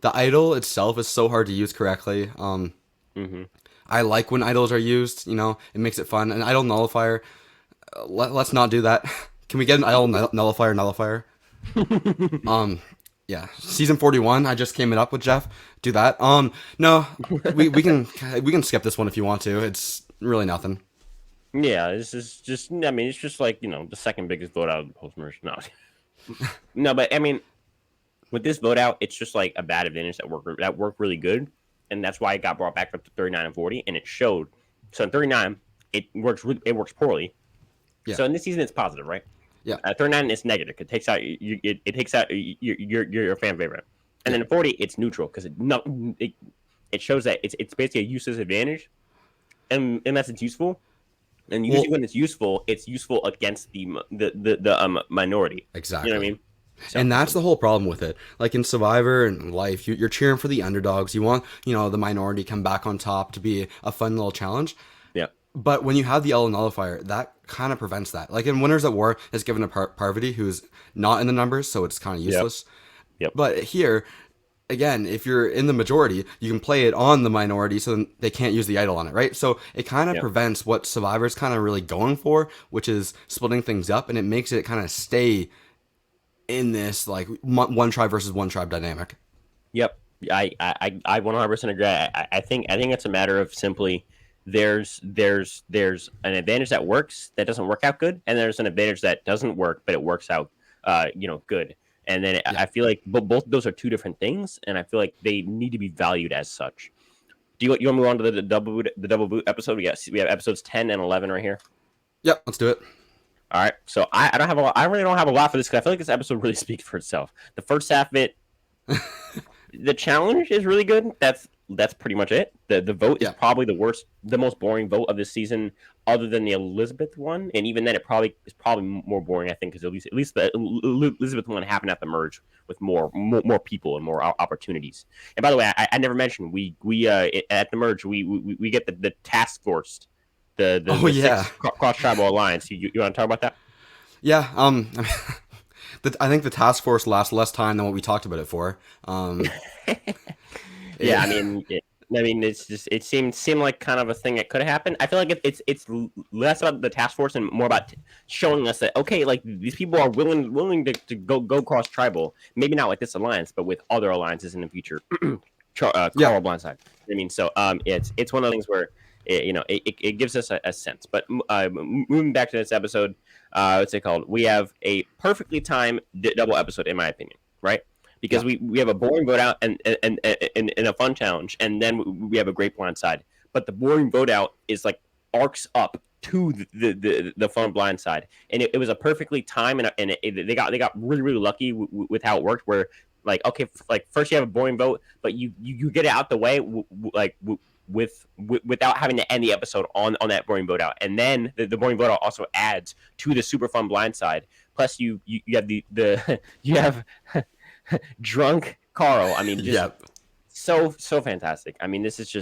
The idol itself is so hard to use correctly. I like when idols are used. It makes it fun. An idol nullifier. Let's not do that. Can we get an idol nullifier? Yeah, season 41. I just came it up with Jeff. Do that. No, we can skip this one if you want to. It's really nothing. Yeah, this is just. I mean, it's just like the second biggest vote out of the post merge. No, no, but I mean, with this vote out, it's just like a bad advantage that worked really good, and that's why it got brought back up to 39 and 40, and it showed. So in 39, it works poorly. Yeah. So in this season, it's positive, right? Yeah. 39 is negative. It takes out it takes out your fan favorite, and then in 40 it's neutral because it shows that it's basically a useless advantage, and unless it's useful, and usually when it's useful against the minority. Exactly. You know what I mean? So, and that's the whole problem with it. Like in Survivor and life, you're cheering for the underdogs. You want the minority come back on top to be a fun little challenge. Yeah. But when you have the Idol nullifier, that kind of prevents that. Like in Winners at War, it's given to Parvati, who's not in the numbers, so it's kind of useless. Yep. But here, again, if you're in the majority, you can play it on the minority, so then they can't use the idol on it, right? So it kind of prevents what Survivor's kind of really going for, which is splitting things up, and it makes it kind of stay in this like one tribe versus one tribe dynamic. Yep. I 100% agree. I think it's a matter of simply there's an advantage that works that doesn't work out good, and there's an advantage that doesn't work but it works out good. And then Yeah. I feel like both of those are two different things, and I feel like they need to be valued as such. You want to move on to the double boot episode? We have episodes 10 and 11 right here. Yep, let's do it. All right, so I don't have a lot. I really don't have a lot for this because I feel like this episode really speaks for itself. The first half of it, the challenge is really good. That's pretty much it. The vote is probably the most boring vote of this season, other than the Elizabeth one, and even then, it is probably more boring. I think because at least the Elizabeth one happened at the merge with more people and more opportunities. And by the way, I never mentioned we at the merge we get the task force, the six cross tribal alliance. You want to talk about that? Yeah. I think the task force lasts less time than what we talked about it for. Yeah, I mean, it seemed like kind of a thing that could have happened. I feel like it's less about the task force and more about showing us that okay, like these people are willing to go cross tribal. Maybe not with this alliance, but with other alliances in the future. Carl Blindside. I mean, so it's one of the things where it gives us a sense. But moving back to this episode, what's it called? We have a perfectly timed double episode, in my opinion, right? Because we have a boring vote out and a fun challenge, and then we have a great blindside. But the boring vote out is like arcs up to the fun blindside, and it was a perfectly timed, and they got really really lucky with how it worked. Where like okay, like first you have a boring vote, but you get it out the way without having to end the episode on that boring vote out, and then the boring vote out also adds to the super fun blindside. Plus you have you have drunk Carl. I mean, just so fantastic. I mean, this is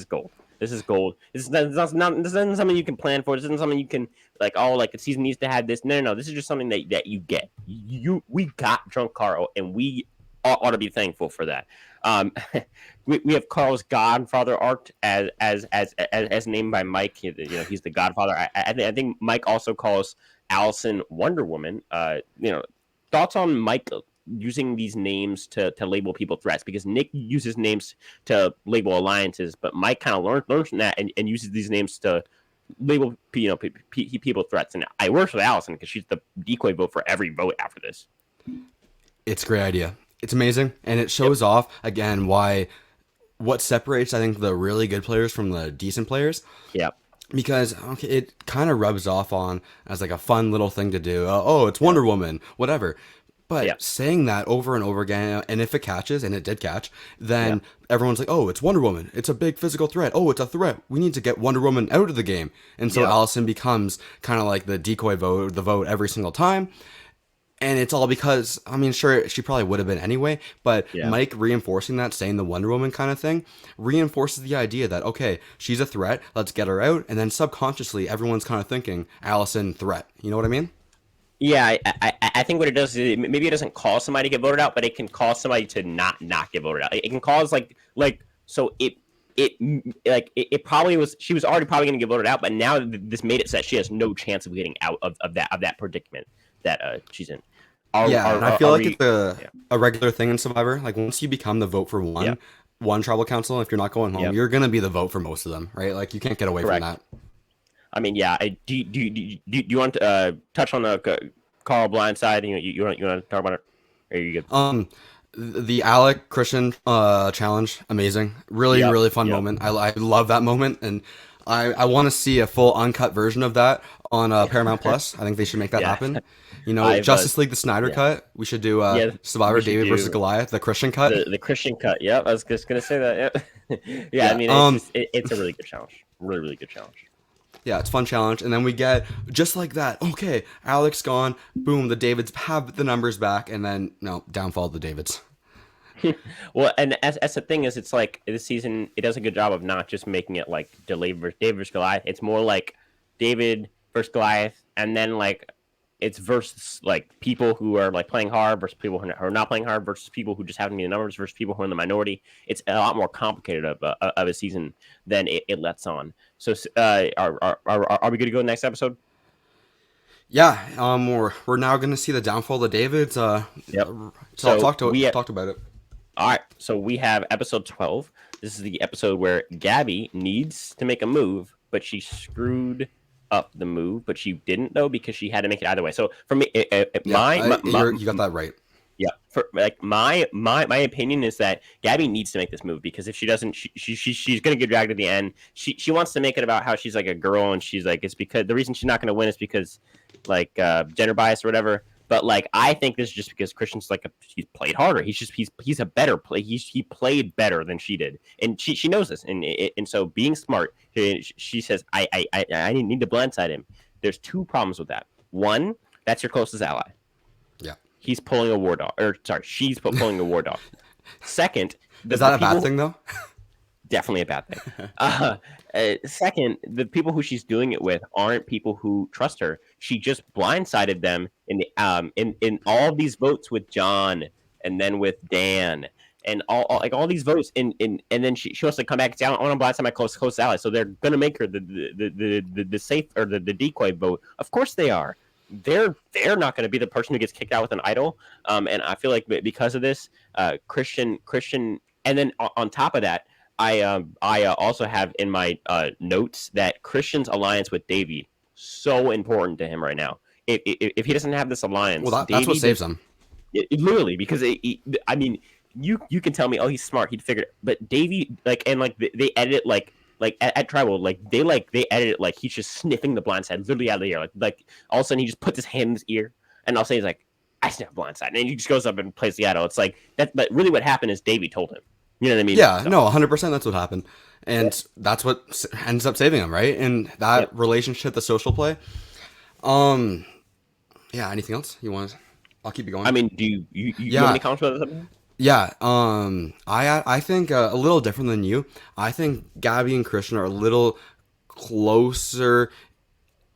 gold. This is gold. This isn't something you can plan for. This isn't something you can like. Oh, like the season needs to have this. No. This is just something that you get. We got drunk Carl, and we ought to be thankful for that. We have Carl's Godfather arc as named by Mike. He's the Godfather. I think Mike also calls Allison Wonder Woman. Thoughts on Mike using these names to label people threats, because Nick uses names to label alliances, but Mike kind of learns from that and uses these names to label people threats. And I work with Allison because she's the decoy vote for every vote after this. It's a great idea. It's amazing, and it shows off again what separates I think the really good players from the decent players. Yeah. Because it kind of rubs off on as like a fun little thing to do. Oh, it's Wonder Woman, whatever. But saying that over and over again, and if it catches, and it did catch, then everyone's like, oh, it's Wonder Woman. It's a big physical threat. Oh, it's a threat. We need to get Wonder Woman out of the game. And so Allison becomes kind of like the decoy vote, the vote every single time. And it's all because, I mean, sure, she probably would have been anyway, but Mike reinforcing that, saying the Wonder Woman kind of thing, reinforces the idea that, okay, she's a threat, let's get her out. And then subconsciously, everyone's kind of thinking, Allison, threat. You know what I mean? Yeah, I think what it does is maybe it doesn't cause somebody to get voted out, but it can cause somebody to not get voted out. It can cause it probably was, she was already probably going to get voted out, but now this made it so that she has no chance of getting out of that predicament that she's in. I feel like it's a regular thing in Survivor. Like once you become the vote for one tribal council, if you're not going home, you're gonna be the vote for most of them, right? Like you can't get away from that. I mean, do you want to touch on the Carl Blindside? You want to talk about it? Or are you good? The Alec Christian challenge, amazing, really fun moment. I love that moment, and I want to see a full uncut version of that on Paramount Plus. I think they should make that happen. Justice League the Snyder cut. We should do Survivor David versus Goliath, the Christian cut. The Christian cut. Yeah, I was just gonna say that. Yeah. I mean, it's a really good challenge. Really good challenge. Yeah, it's a fun challenge. And then we get, just like that, okay, Alex gone, boom, the Davids have the numbers back, and then, no, downfall of the Davids. Well, and as the thing is, it's like, this season, it does a good job of not just making it like David versus Goliath. It's more like David versus Goliath, and then like, it's versus like people who are like playing hard versus people who are not playing hard versus people who just happen to be the numbers versus people who are in the minority. It's a lot more complicated of a season than it lets on. So are we good to go to the next episode? Yeah, we're now going to see the downfall of the Davids. So talked about it. All right, so we have episode 12. This is the episode where Gabby needs to make a move, but she screwed up the move, but she didn't though because she had to make it either way. So for me, Yeah, you got that right. yeah, for like my opinion is that Gabby needs to make this move because if she doesn't, she's gonna get dragged at the end. She wants to make it about how she's like a girl and she's like it's because the reason she's not gonna win is because like gender bias or whatever. But like I think this is just because Christian's like he's played harder. He's a better play. He played better than she did, and she knows this. And so being smart, she says I need to blindside him. There's two problems with that. One, that's your closest ally. Yeah. He's pulling a war dog, or sorry, she's pulling a war dog. Second, is that a bad thing though? Definitely a bad thing. Second, the people who she's doing it with aren't people who trust her. She just blindsided them in the in all of these votes with John and then with Dan and all these votes and then she wants to come back down. I want to blindside my close ally, so they're gonna make her the safe or the decoy vote. Of course they are. They're not going to be the person who gets kicked out with an idol, and I feel like because of this, Christian, and then on top of that, I also have in my notes that Christian's alliance with Davey so important to him right now. If he doesn't have this alliance, well, that's what saves him. Literally, because I mean, you can tell me, oh, he's smart, he'd figure it, but Davey they edit it like at tribal, they edit it like he's just sniffing the blindside literally out of the ear. Like all of a sudden he just puts his hand in his ear, and I'll say he's like, I sniff blindside, and he just goes up and plays the idol. It's like that, but really what happened is Davey told him. You know what I mean? Yeah, so. No, 100%. That's what happened, and that's what ends up saving him, right? And that relationship, the social play. Yeah. Anything else you want? I'll keep you going. I mean, do you have any comments about something? Yeah, I think a little different than you. I think Gabby and Christian are a little closer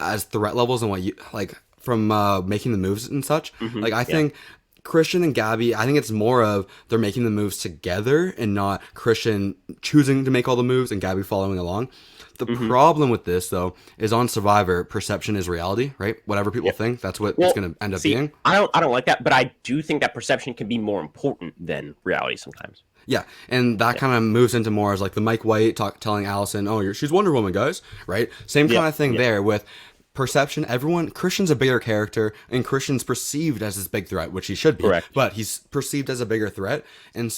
as threat levels than what you like from making the moves and such. Mm-hmm, I think Christian and Gabby, I think it's more of they're making the moves together and not Christian choosing to make all the moves and Gabby following along. The problem with this, though, is on Survivor, perception is reality, right? Whatever people think, that's what it's going to end up being. I don't like that, but I do think that perception can be more important than reality sometimes. Yeah, and that kind of moves into more as like the Mike White telling Allison, oh, she's Wonder Woman, guys, right? Same kind of thing there with perception. Christian's a bigger character, and Christian's perceived as this big threat, which he should be. Correct. But he's perceived as a bigger threat, and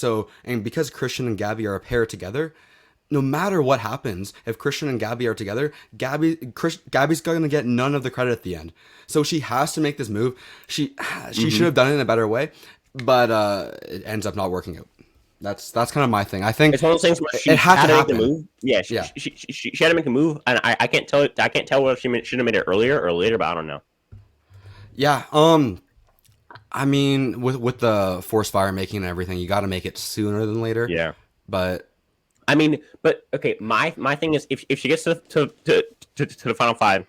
because Christian and Gabby are a pair together, no matter what happens, if Christian and Gabby are together, Gabby's going to get none of the credit at the end. So she has to make this move. She should have done it in a better way, but it ends up not working out. That's kind of my thing. I think it's one of those things where she had to make the move. Yeah, she had to make the move, and I can't tell. I can't tell whether she should have made it earlier or later, but I don't know. Yeah. I mean, with the force fire making and everything, you got to make it sooner than later. Yeah. But I mean, okay. My thing is, if she gets to the final five,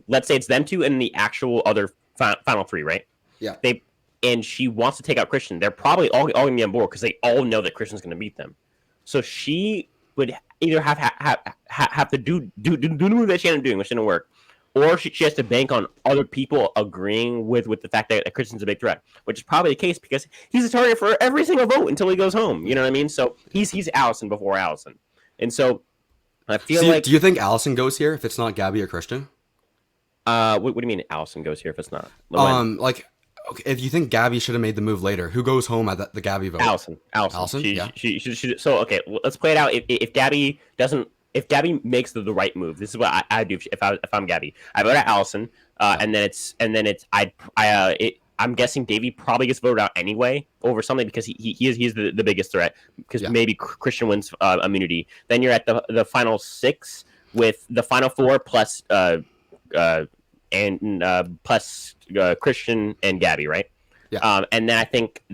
let's say it's them two and the actual other final three, right? Yeah. And she wants to take out Christian. They're probably all going to be on board because they all know that Christian's going to beat them. So she would either have to do the move that she ended up doing, which didn't work, or she has to bank on other people agreeing with the fact that Christian's a big threat, which is probably the case because he's a target for every single vote until he goes home. You know what I mean? So he's Allison before Allison, and so I feel like. Do you think Allison goes here if it's not Gabby or Christian? What do you mean Allison goes here if it's not? Okay, if you think Gabby should have made the move later, who goes home at the Gabby vote? Allison. She, so okay, let's play it out. If Gabby doesn't. If Gabby makes the right move, this is what I do. If I'm Gabby, I vote at Allison, and then I'm guessing Davey probably gets voted out anyway over something because he's the biggest threat because maybe Christian wins immunity. Then you're at the final six with the final four plus Christian and Gabby, right? Yeah. And then I think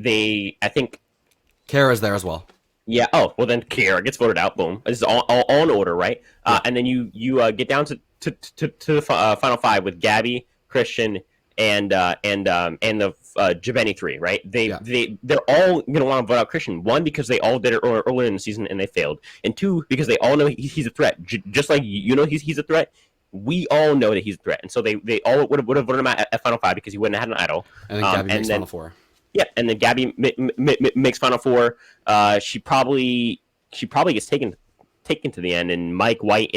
Kara's there as well. Yeah. Oh, well then Kiera gets voted out. Boom. This is all in order, right? Yeah. And then you get down to the final five with Gabby, Christian, and the Jabeni 3, right? They're all gonna want to vote out Christian. One, because they all did it earlier in the season and they failed, and two, because they all know he's a threat. Just like he's a threat. We all know that he's a threat, and so they all would have voted him out at final five because he wouldn't have had an idol. And then Gabby makes final four. Yeah, and then Gabby makes Final Four. She probably gets taken to the end, and Mike White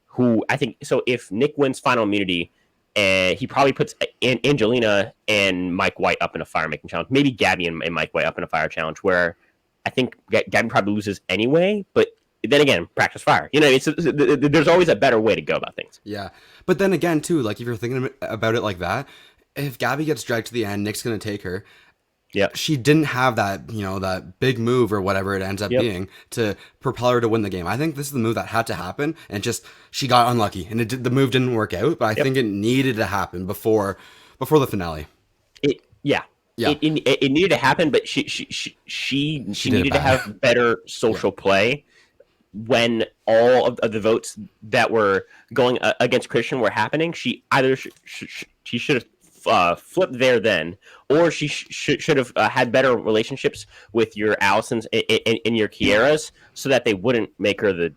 who I think so. If Nick wins final immunity, he probably puts Angelina and Mike White up in a fire making challenge. Maybe Gabby and Mike White up in a fire challenge where I think Gabby probably loses anyway. But then again, practice fire. There's always a better way to go about things. Yeah, but then again, too, like if you're thinking about it like that, if Gabby gets dragged to the end, Nick's gonna take her. Yeah, she didn't have that, that big move or whatever it ends up being to propel her to win the game. I think this is the move that had to happen, and just she got unlucky, and the move didn't work out. But I think it needed to happen before the finale. It needed to happen, but she needed to have better social play when all of the votes that were going against Christian were happening. She either she should have flipped there then, or she should have had better relationships with your Allisons and your Kiaras, so that they wouldn't make her the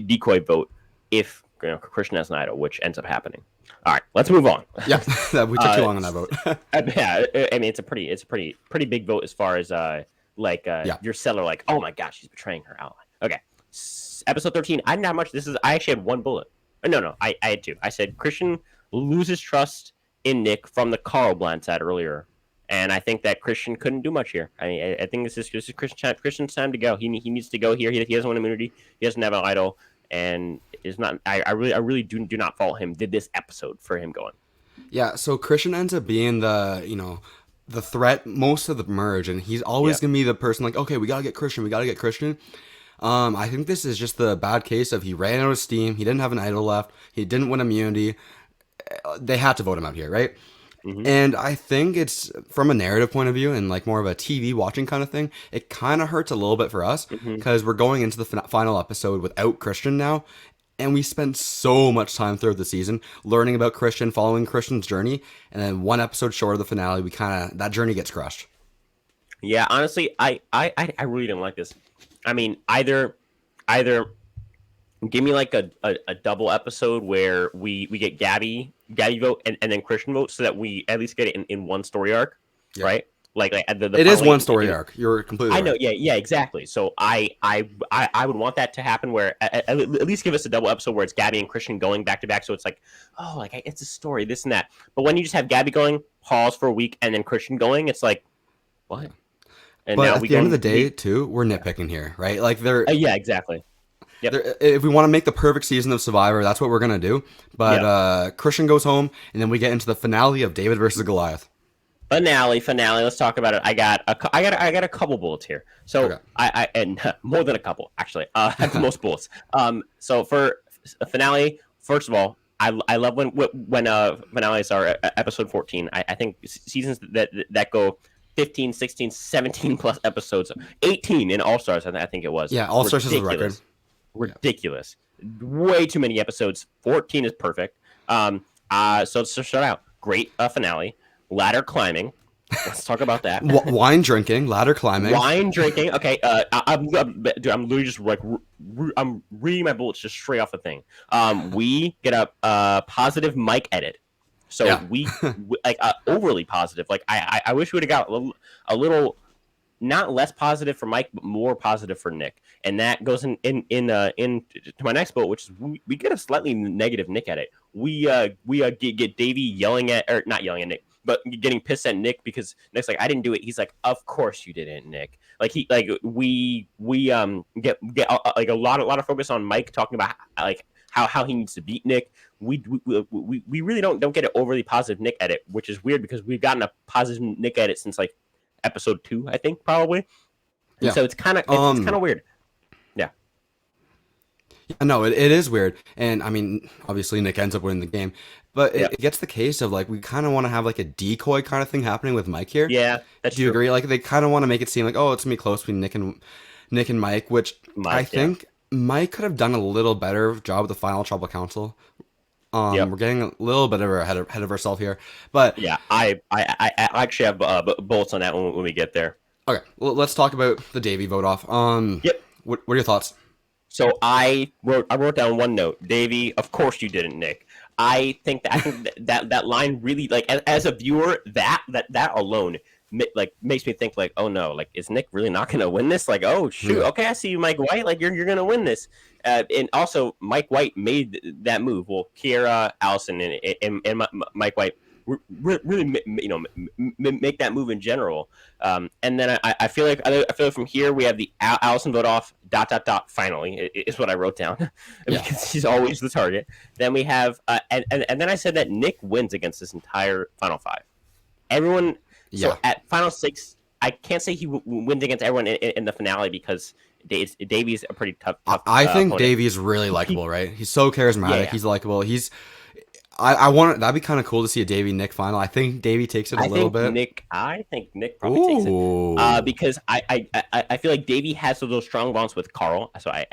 decoy vote if Christian has an idol, which ends up happening. All right, let's move on. Yeah, we took too long on that vote. Yeah, I mean it's a pretty big vote as far as your seller, like, oh my gosh, she's betraying her ally. Okay, episode 13. I didn't have much. I actually had one bullet. No, I had two. I said Christian loses trust in Nick from the Carl blind side earlier, and I think that Christian couldn't do much here. I mean, I think this is Christian's time to go. He needs to go here. He doesn't want immunity. He doesn't have an idol, and is not. I really do not fault him. Did this episode for him going? Yeah. So Christian ends up being the threat most of the merge, and he's always gonna be the person like, okay, we gotta get Christian. I think this is just the bad case of he ran out of steam. He didn't have an idol left. He didn't win immunity. They had to vote him out here, right? Mm-hmm. And I think it's from a narrative point of view and like more of a TV watching kind of thing. It kind of hurts a little bit for us because we're going into the final episode without Christian now. And we spent so much time throughout the season learning about Christian, following Christian's journey. And then one episode short of the finale, that journey gets crushed. Yeah, honestly, I really didn't like this. I mean, either give me like a double episode where we get Gabby vote and then Christian vote, so that we at least get it in one story arc, right? Like it is one story arc. You're completely. I know, yeah, exactly. So I would want that to happen, where at least give us a double episode where it's Gabby and Christian going back to back. So it's like, oh, like it's a story, this and that. But when you just have Gabby going, pause for a week, and then Christian going, it's like, what? And but now at the end of the day, too, we're nitpicking here, right? Like they're yeah, exactly. Yep. If we want to make the perfect season of Survivor, that's what we're gonna do. But Christian goes home, and then we get into the finale of David versus Goliath. Finale. Let's talk about it. I got a couple bullets here. So okay. I and more than a couple actually. I have the most bullets. So for a finale, first of all, I love when finales are episode 14. I think seasons that go 15, 16, 17 plus episodes, 18 in All Stars. I think it was. Yeah, All Stars is the record. Ridiculous. Way too many episodes. 14 is perfect. So let's start out. Great finale. Ladder climbing. Let's talk about that. Wine drinking. Ladder climbing. Wine drinking. Okay. I'm literally just like I'm reading my bullets just straight off the thing. We get a positive mic edit. So yeah. we like overly positive. Like I wish we would have got a little not less positive for Mike, but more positive for Nick. And that goes in to my next bullet, which is we get a slightly negative Nick edit. We get Davey yelling at, or not yelling at Nick, but getting pissed at Nick because Nick's like, I didn't do it. He's like, of course you didn't, Nick. Like we get like a lot of focus on Mike talking about like how he needs to beat Nick. We really don't get an overly positive Nick edit, which is weird because we've gotten a positive Nick edit since like episode 2, I think, probably. And so it's kind of weird. Yeah. No, it is weird. And I mean, obviously Nick ends up winning the game, but it gets the case of like, we kind of want to have like a decoy kind of thing happening with Mike here. Yeah. That's Do you agree? Like they kind of want to make it seem like, oh, it's going to be close between Nick and Mike, which I think Mike could have done a little better job with the final Tribal Council. We're getting a little bit ahead of ourselves here, but yeah, I actually have bullets on that when we get there. Okay, well, let's talk about the Davey Vote Off. What are your thoughts? So I wrote down one note. Davey, of course you didn't, Nick. I think that line really, like, as a viewer, that alone like makes me think like, oh no, like is Nick really not gonna win this? Like, oh shoot, Yeah. okay, I see you, Mike White. Like you're gonna win this. And also Mike White made that move. Well, Kiera, Allison, and Mike White really make that move in general. And then I feel like from here we have the Allison Vote Off ... finally is what I wrote down because she's always the target. Then we have and then I said that Nick wins against this entire Final Five. Everyone. So at Final Six, I can't say he wins against everyone in the finale because Davey's a pretty tough. I think opponent. Davey's really likable, right? He's so charismatic. He's likable. I want that'd be kind of cool to see a Davey Nick final. I think Davey takes it a little bit. I think Nick probably takes it because I feel like Davey has those strong bonds with Carl. So I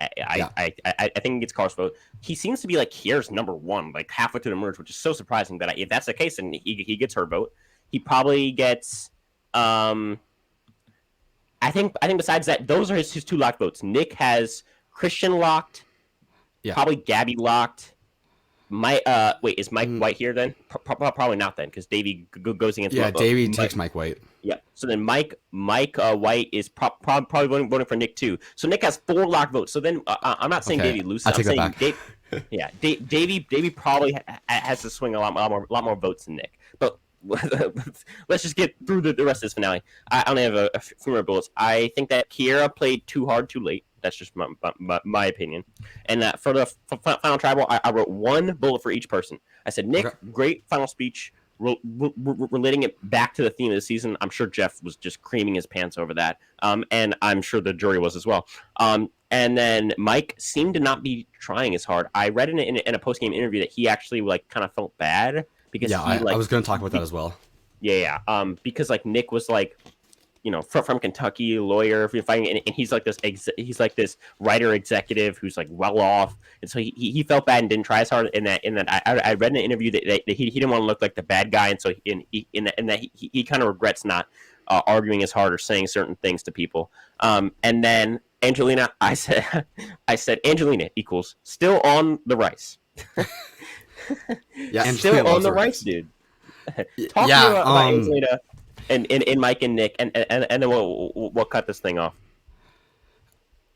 think he gets Carl's vote. He seems to be like Kiera's number one, like halfway through the merge, which is so surprising. That if that's the case, then he gets her vote. He probably gets. I think besides that, those are his two locked votes. Nick has Christian locked. Yeah. Probably Gabby locked. Is Mike White here then? Probably not then, because Davey goes against. Yeah, Davey takes Mike White. Yeah, so then Mike White is probably voting for Nick too. So Nick has 4 locked votes. So then I'm not saying Davey loses. I take that back. Davey probably has to swing a lot more votes than Nick. But let's just get through the rest of this finale. I only have a few more bullets. I think that Kiera played too hard, too late. That's just my opinion. And for the final tribal, I wrote 1 bullet for each person. I said, Nick, great final speech, relating it back to the theme of the season. I'm sure Jeff was just creaming his pants over that. And I'm sure the jury was as well. And then Mike seemed to not be trying as hard. I read in a post-game interview that he actually like kind of felt bad because I was going to talk about that as well. Yeah. Because like Nick was like, from Kentucky, lawyer, fighting, and he's like this writer executive who's like well off, and so he felt bad and didn't try as hard. In that I read in an interview that he didn't want to look like the bad guy, and so he kind of regrets not arguing as hard or saying certain things to people. And then Angelina, I said Angelina equals still on the rice. Still on the rice, dude. Talk to me about Angelina. And Mike and Nick, and then we'll cut this thing off.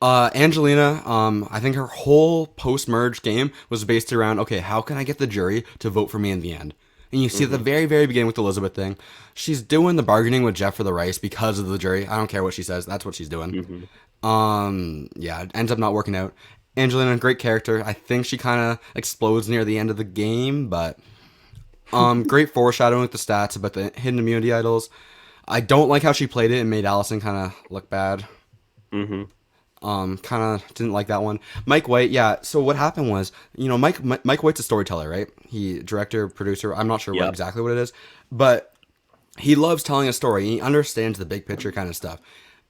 Angelina, I think her whole post-merge game was based around, okay, how can I get the jury to vote for me in the end? And you see at the very, very beginning with the Elizabeth thing, she's doing the bargaining with Jeff for the rice because of the jury. I don't care what she says. That's what she's doing. It ends up not working out. Angelina, great character. I think she kind of explodes near the end of the game, but... great foreshadowing with the stats about the hidden immunity idols. I don't like how she played it and made Allison kind of look bad. Kind of didn't like that one. Mike White, yeah. So what happened was, Mike White's a storyteller, right? He director, producer. I'm not sure exactly what it is, but he loves telling a story. He understands the big picture kind of stuff.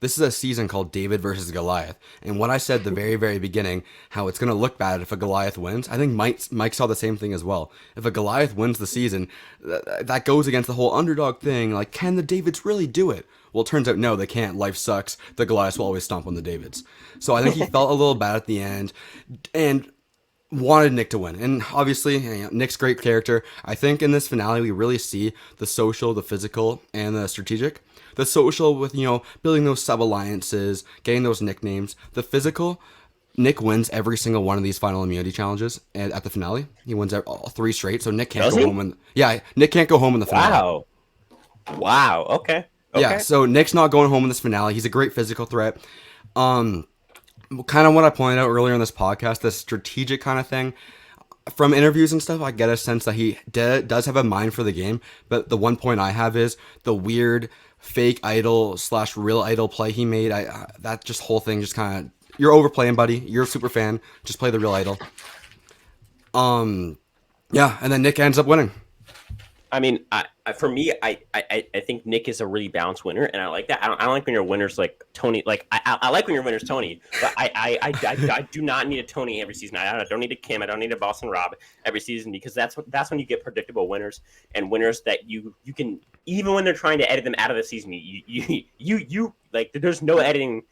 This is a season called David versus Goliath. And what I said at the very, very beginning, how it's going to look bad if a Goliath wins, I think Mike saw the same thing as well. If a Goliath wins the season, that goes against the whole underdog thing. Like, can the Davids really do it? Well, it turns out, no, they can't. Life sucks. The Goliaths will always stomp on the Davids. So I think he felt a little bad at the end and wanted Nick to win. And obviously, Nick's great character. I think in this finale, we really see the social, the physical, and the strategic. The social with, building those sub-alliances, getting those nicknames. The physical, Nick wins every single one of these final immunity challenges at the finale. He wins all 3 straight, so Nick can't go home. Nick can't go home in the finale. Wow. Okay. Yeah, so Nick's not going home in this finale. He's a great physical threat. Kind of what I pointed out earlier in this podcast, the strategic kind of thing. From interviews and stuff, I get a sense that he does have a mind for the game, but the one point I have is the weird fake idol / real idol play he made. That just whole thing just kind of, you're overplaying, buddy. You're a super fan. Just play the real idol. And then Nick ends up winning. I mean, for me, I think Nick is a really balanced winner, and I like that. I don't like when your winner's like Tony. Like I like when your winner's Tony, but I do not need a Tony every season. I don't need a Kim. I don't need a Boston Rob every season because that's when you get predictable winners and winners that you can, even when they're trying to edit them out of the season. You like there's no editing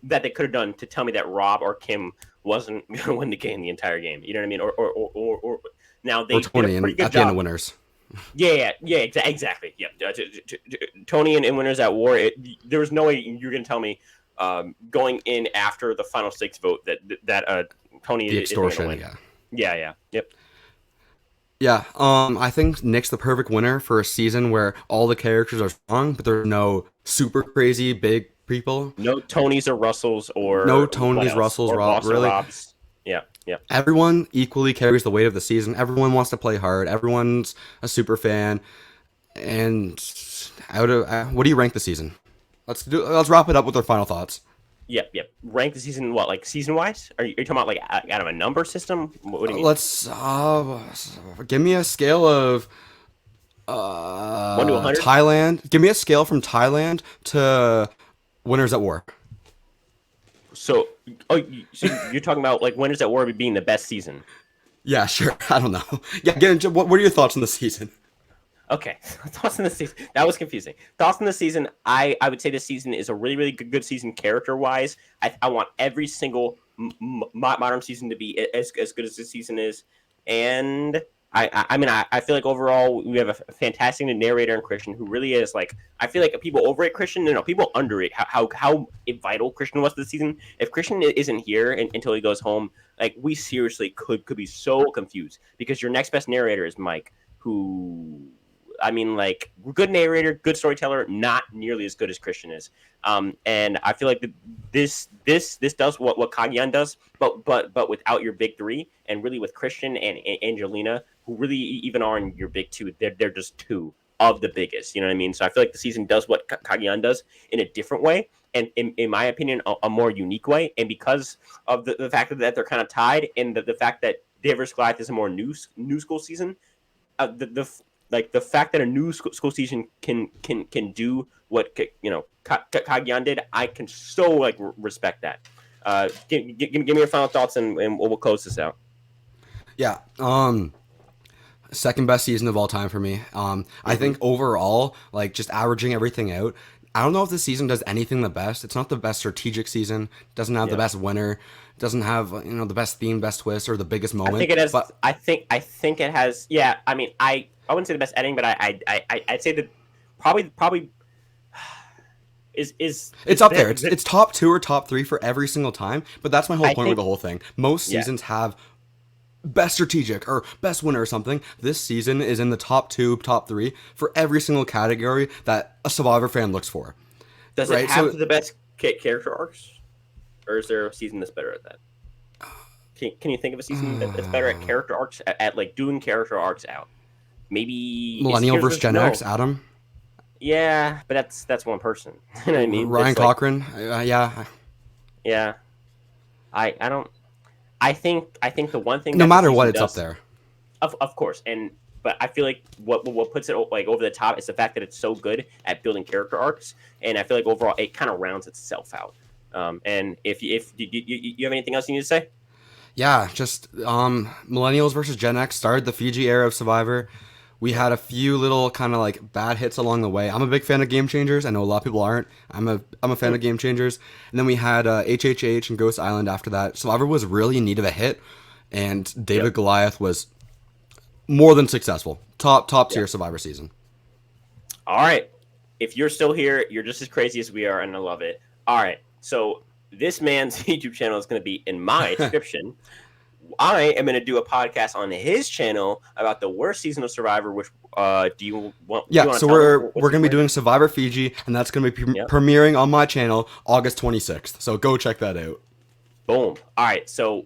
that they could have done to tell me that Rob or Kim wasn't going to win the entire game. You know what I mean? Or now they or Tony did a pretty good at job. The end of winners. Exactly. Yeah, Tony and Winners at War. There was no way you're going to tell me going in after the final six vote that Tony The isn't going to extortion, win. yeah. Yep. Yeah, I think Nick's the perfect winner for a season where all the characters are strong, but there's no super crazy big people. No Tonys or Russells No or what Tonys, else? Russells, Or Voss or really. Robs. Yeah. Everyone equally carries the weight of the season. Everyone wants to play hard. Everyone's a super fan. And out of what do you rank the season? Let's wrap it up with our final thoughts. Yep. Rank the season what? Like season wise? Are you talking about like out of a number system? What do you mean? Let's give me a scale of 1 to 100. Thailand. Give me a scale from Thailand to Winners at War. So you're talking about like Winners at War being the best season? Yeah, sure. I don't know. Yeah, get into what are your thoughts on the season? Okay, thoughts on the season. That was confusing. Thoughts on the season. I would say this season is a really, really good season character wise. I want every single modern season to be as good as this season is, and I feel like overall we have a fantastic narrator in Christian who really is like. I feel like people overrate Christian. No, people underrate how vital Christian was this season. If Christian isn't here until he goes home, like we seriously could be so confused because your next best narrator is Mike, who. I mean, like, good narrator, good storyteller, not nearly as good as Christian is. And I feel like this does what Cagayan does, but without your big three, and really with Christian and Angelina, who really even are in your big two. They're just two of the biggest. You know what I mean? So I feel like the season does what Cagayan does in a different way, and in my opinion, a more unique way. And because of the fact that they're kind of tied, and the fact that Davey vs. Goliath is a more new school season, the fact that a new school season can do what Cagayan did, I can so like respect that. Give me your final thoughts and we'll close this out. Yeah. Second best season of all time for me. I think overall, like just averaging everything out, I don't know if this season does anything the best. It's not the best strategic season. Doesn't have the best winner. Doesn't have the best theme, best twist, or the biggest moment. I think it has. But I think it has. Yeah. I mean, I wouldn't say the best ending, but I'd say that probably is it's up there. It's top 2 or top 3 for every single time. But that's my whole point with the whole thing. Most seasons have best strategic or best winner or something. This season is in the top 2, top 3 for every single category that a Survivor fan looks for. Does it have the best character arcs, or is there a season that's better at that? Can you think of a season that's better at character arcs at like doing character arcs out? Maybe Millennial versus Gen X, Adam. Yeah, but that's one person. You know what I mean? Ryan Cochran. Yeah. Yeah. I don't. I think the one thing. No matter what, it's up there. Of course, but I feel like what puts it like over the top is the fact that it's so good at building character arcs, and I feel like overall it kind of rounds itself out. And if you have anything else you need to say? Yeah, just Millennials versus Gen X started the Fiji era of Survivor. We had a few little kind of like bad hits along the way. I'm a big fan of Game Changers. I know a lot of people aren't. I'm a fan of Game Changers. And then we had HHH and Ghost Island after that. Survivor was really in need of a hit, and David Goliath was more than successful. Top tier Survivor season. All right. If you're still here, you're just as crazy as we are, and I love it. All right. So this man's YouTube channel is going to be in my description. I am going to do a podcast on his channel about the worst season of Survivor. Which do you want? Yeah, so we're going to be doing Survivor Fiji, and that's going to be premiering on my channel August 26th. So go check that out. Boom. All right. So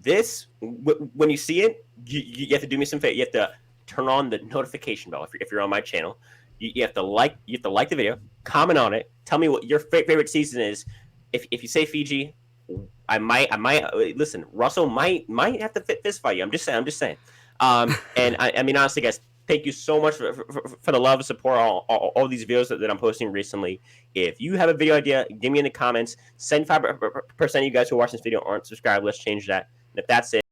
this, when you see it, you have to do me some favor. You have to turn on the notification bell if you're on my channel. You have to like the video, comment on it, tell me what your favorite season is. If you say Fiji, I might listen. Russell might have to fist fight you. I'm just saying. And I mean, honestly, guys, thank you so much for the love and support all these videos that I'm posting recently. If you have a video idea, give me in the comments. 75% of you guys who watch this video aren't subscribed. Let's change that. And if that's it.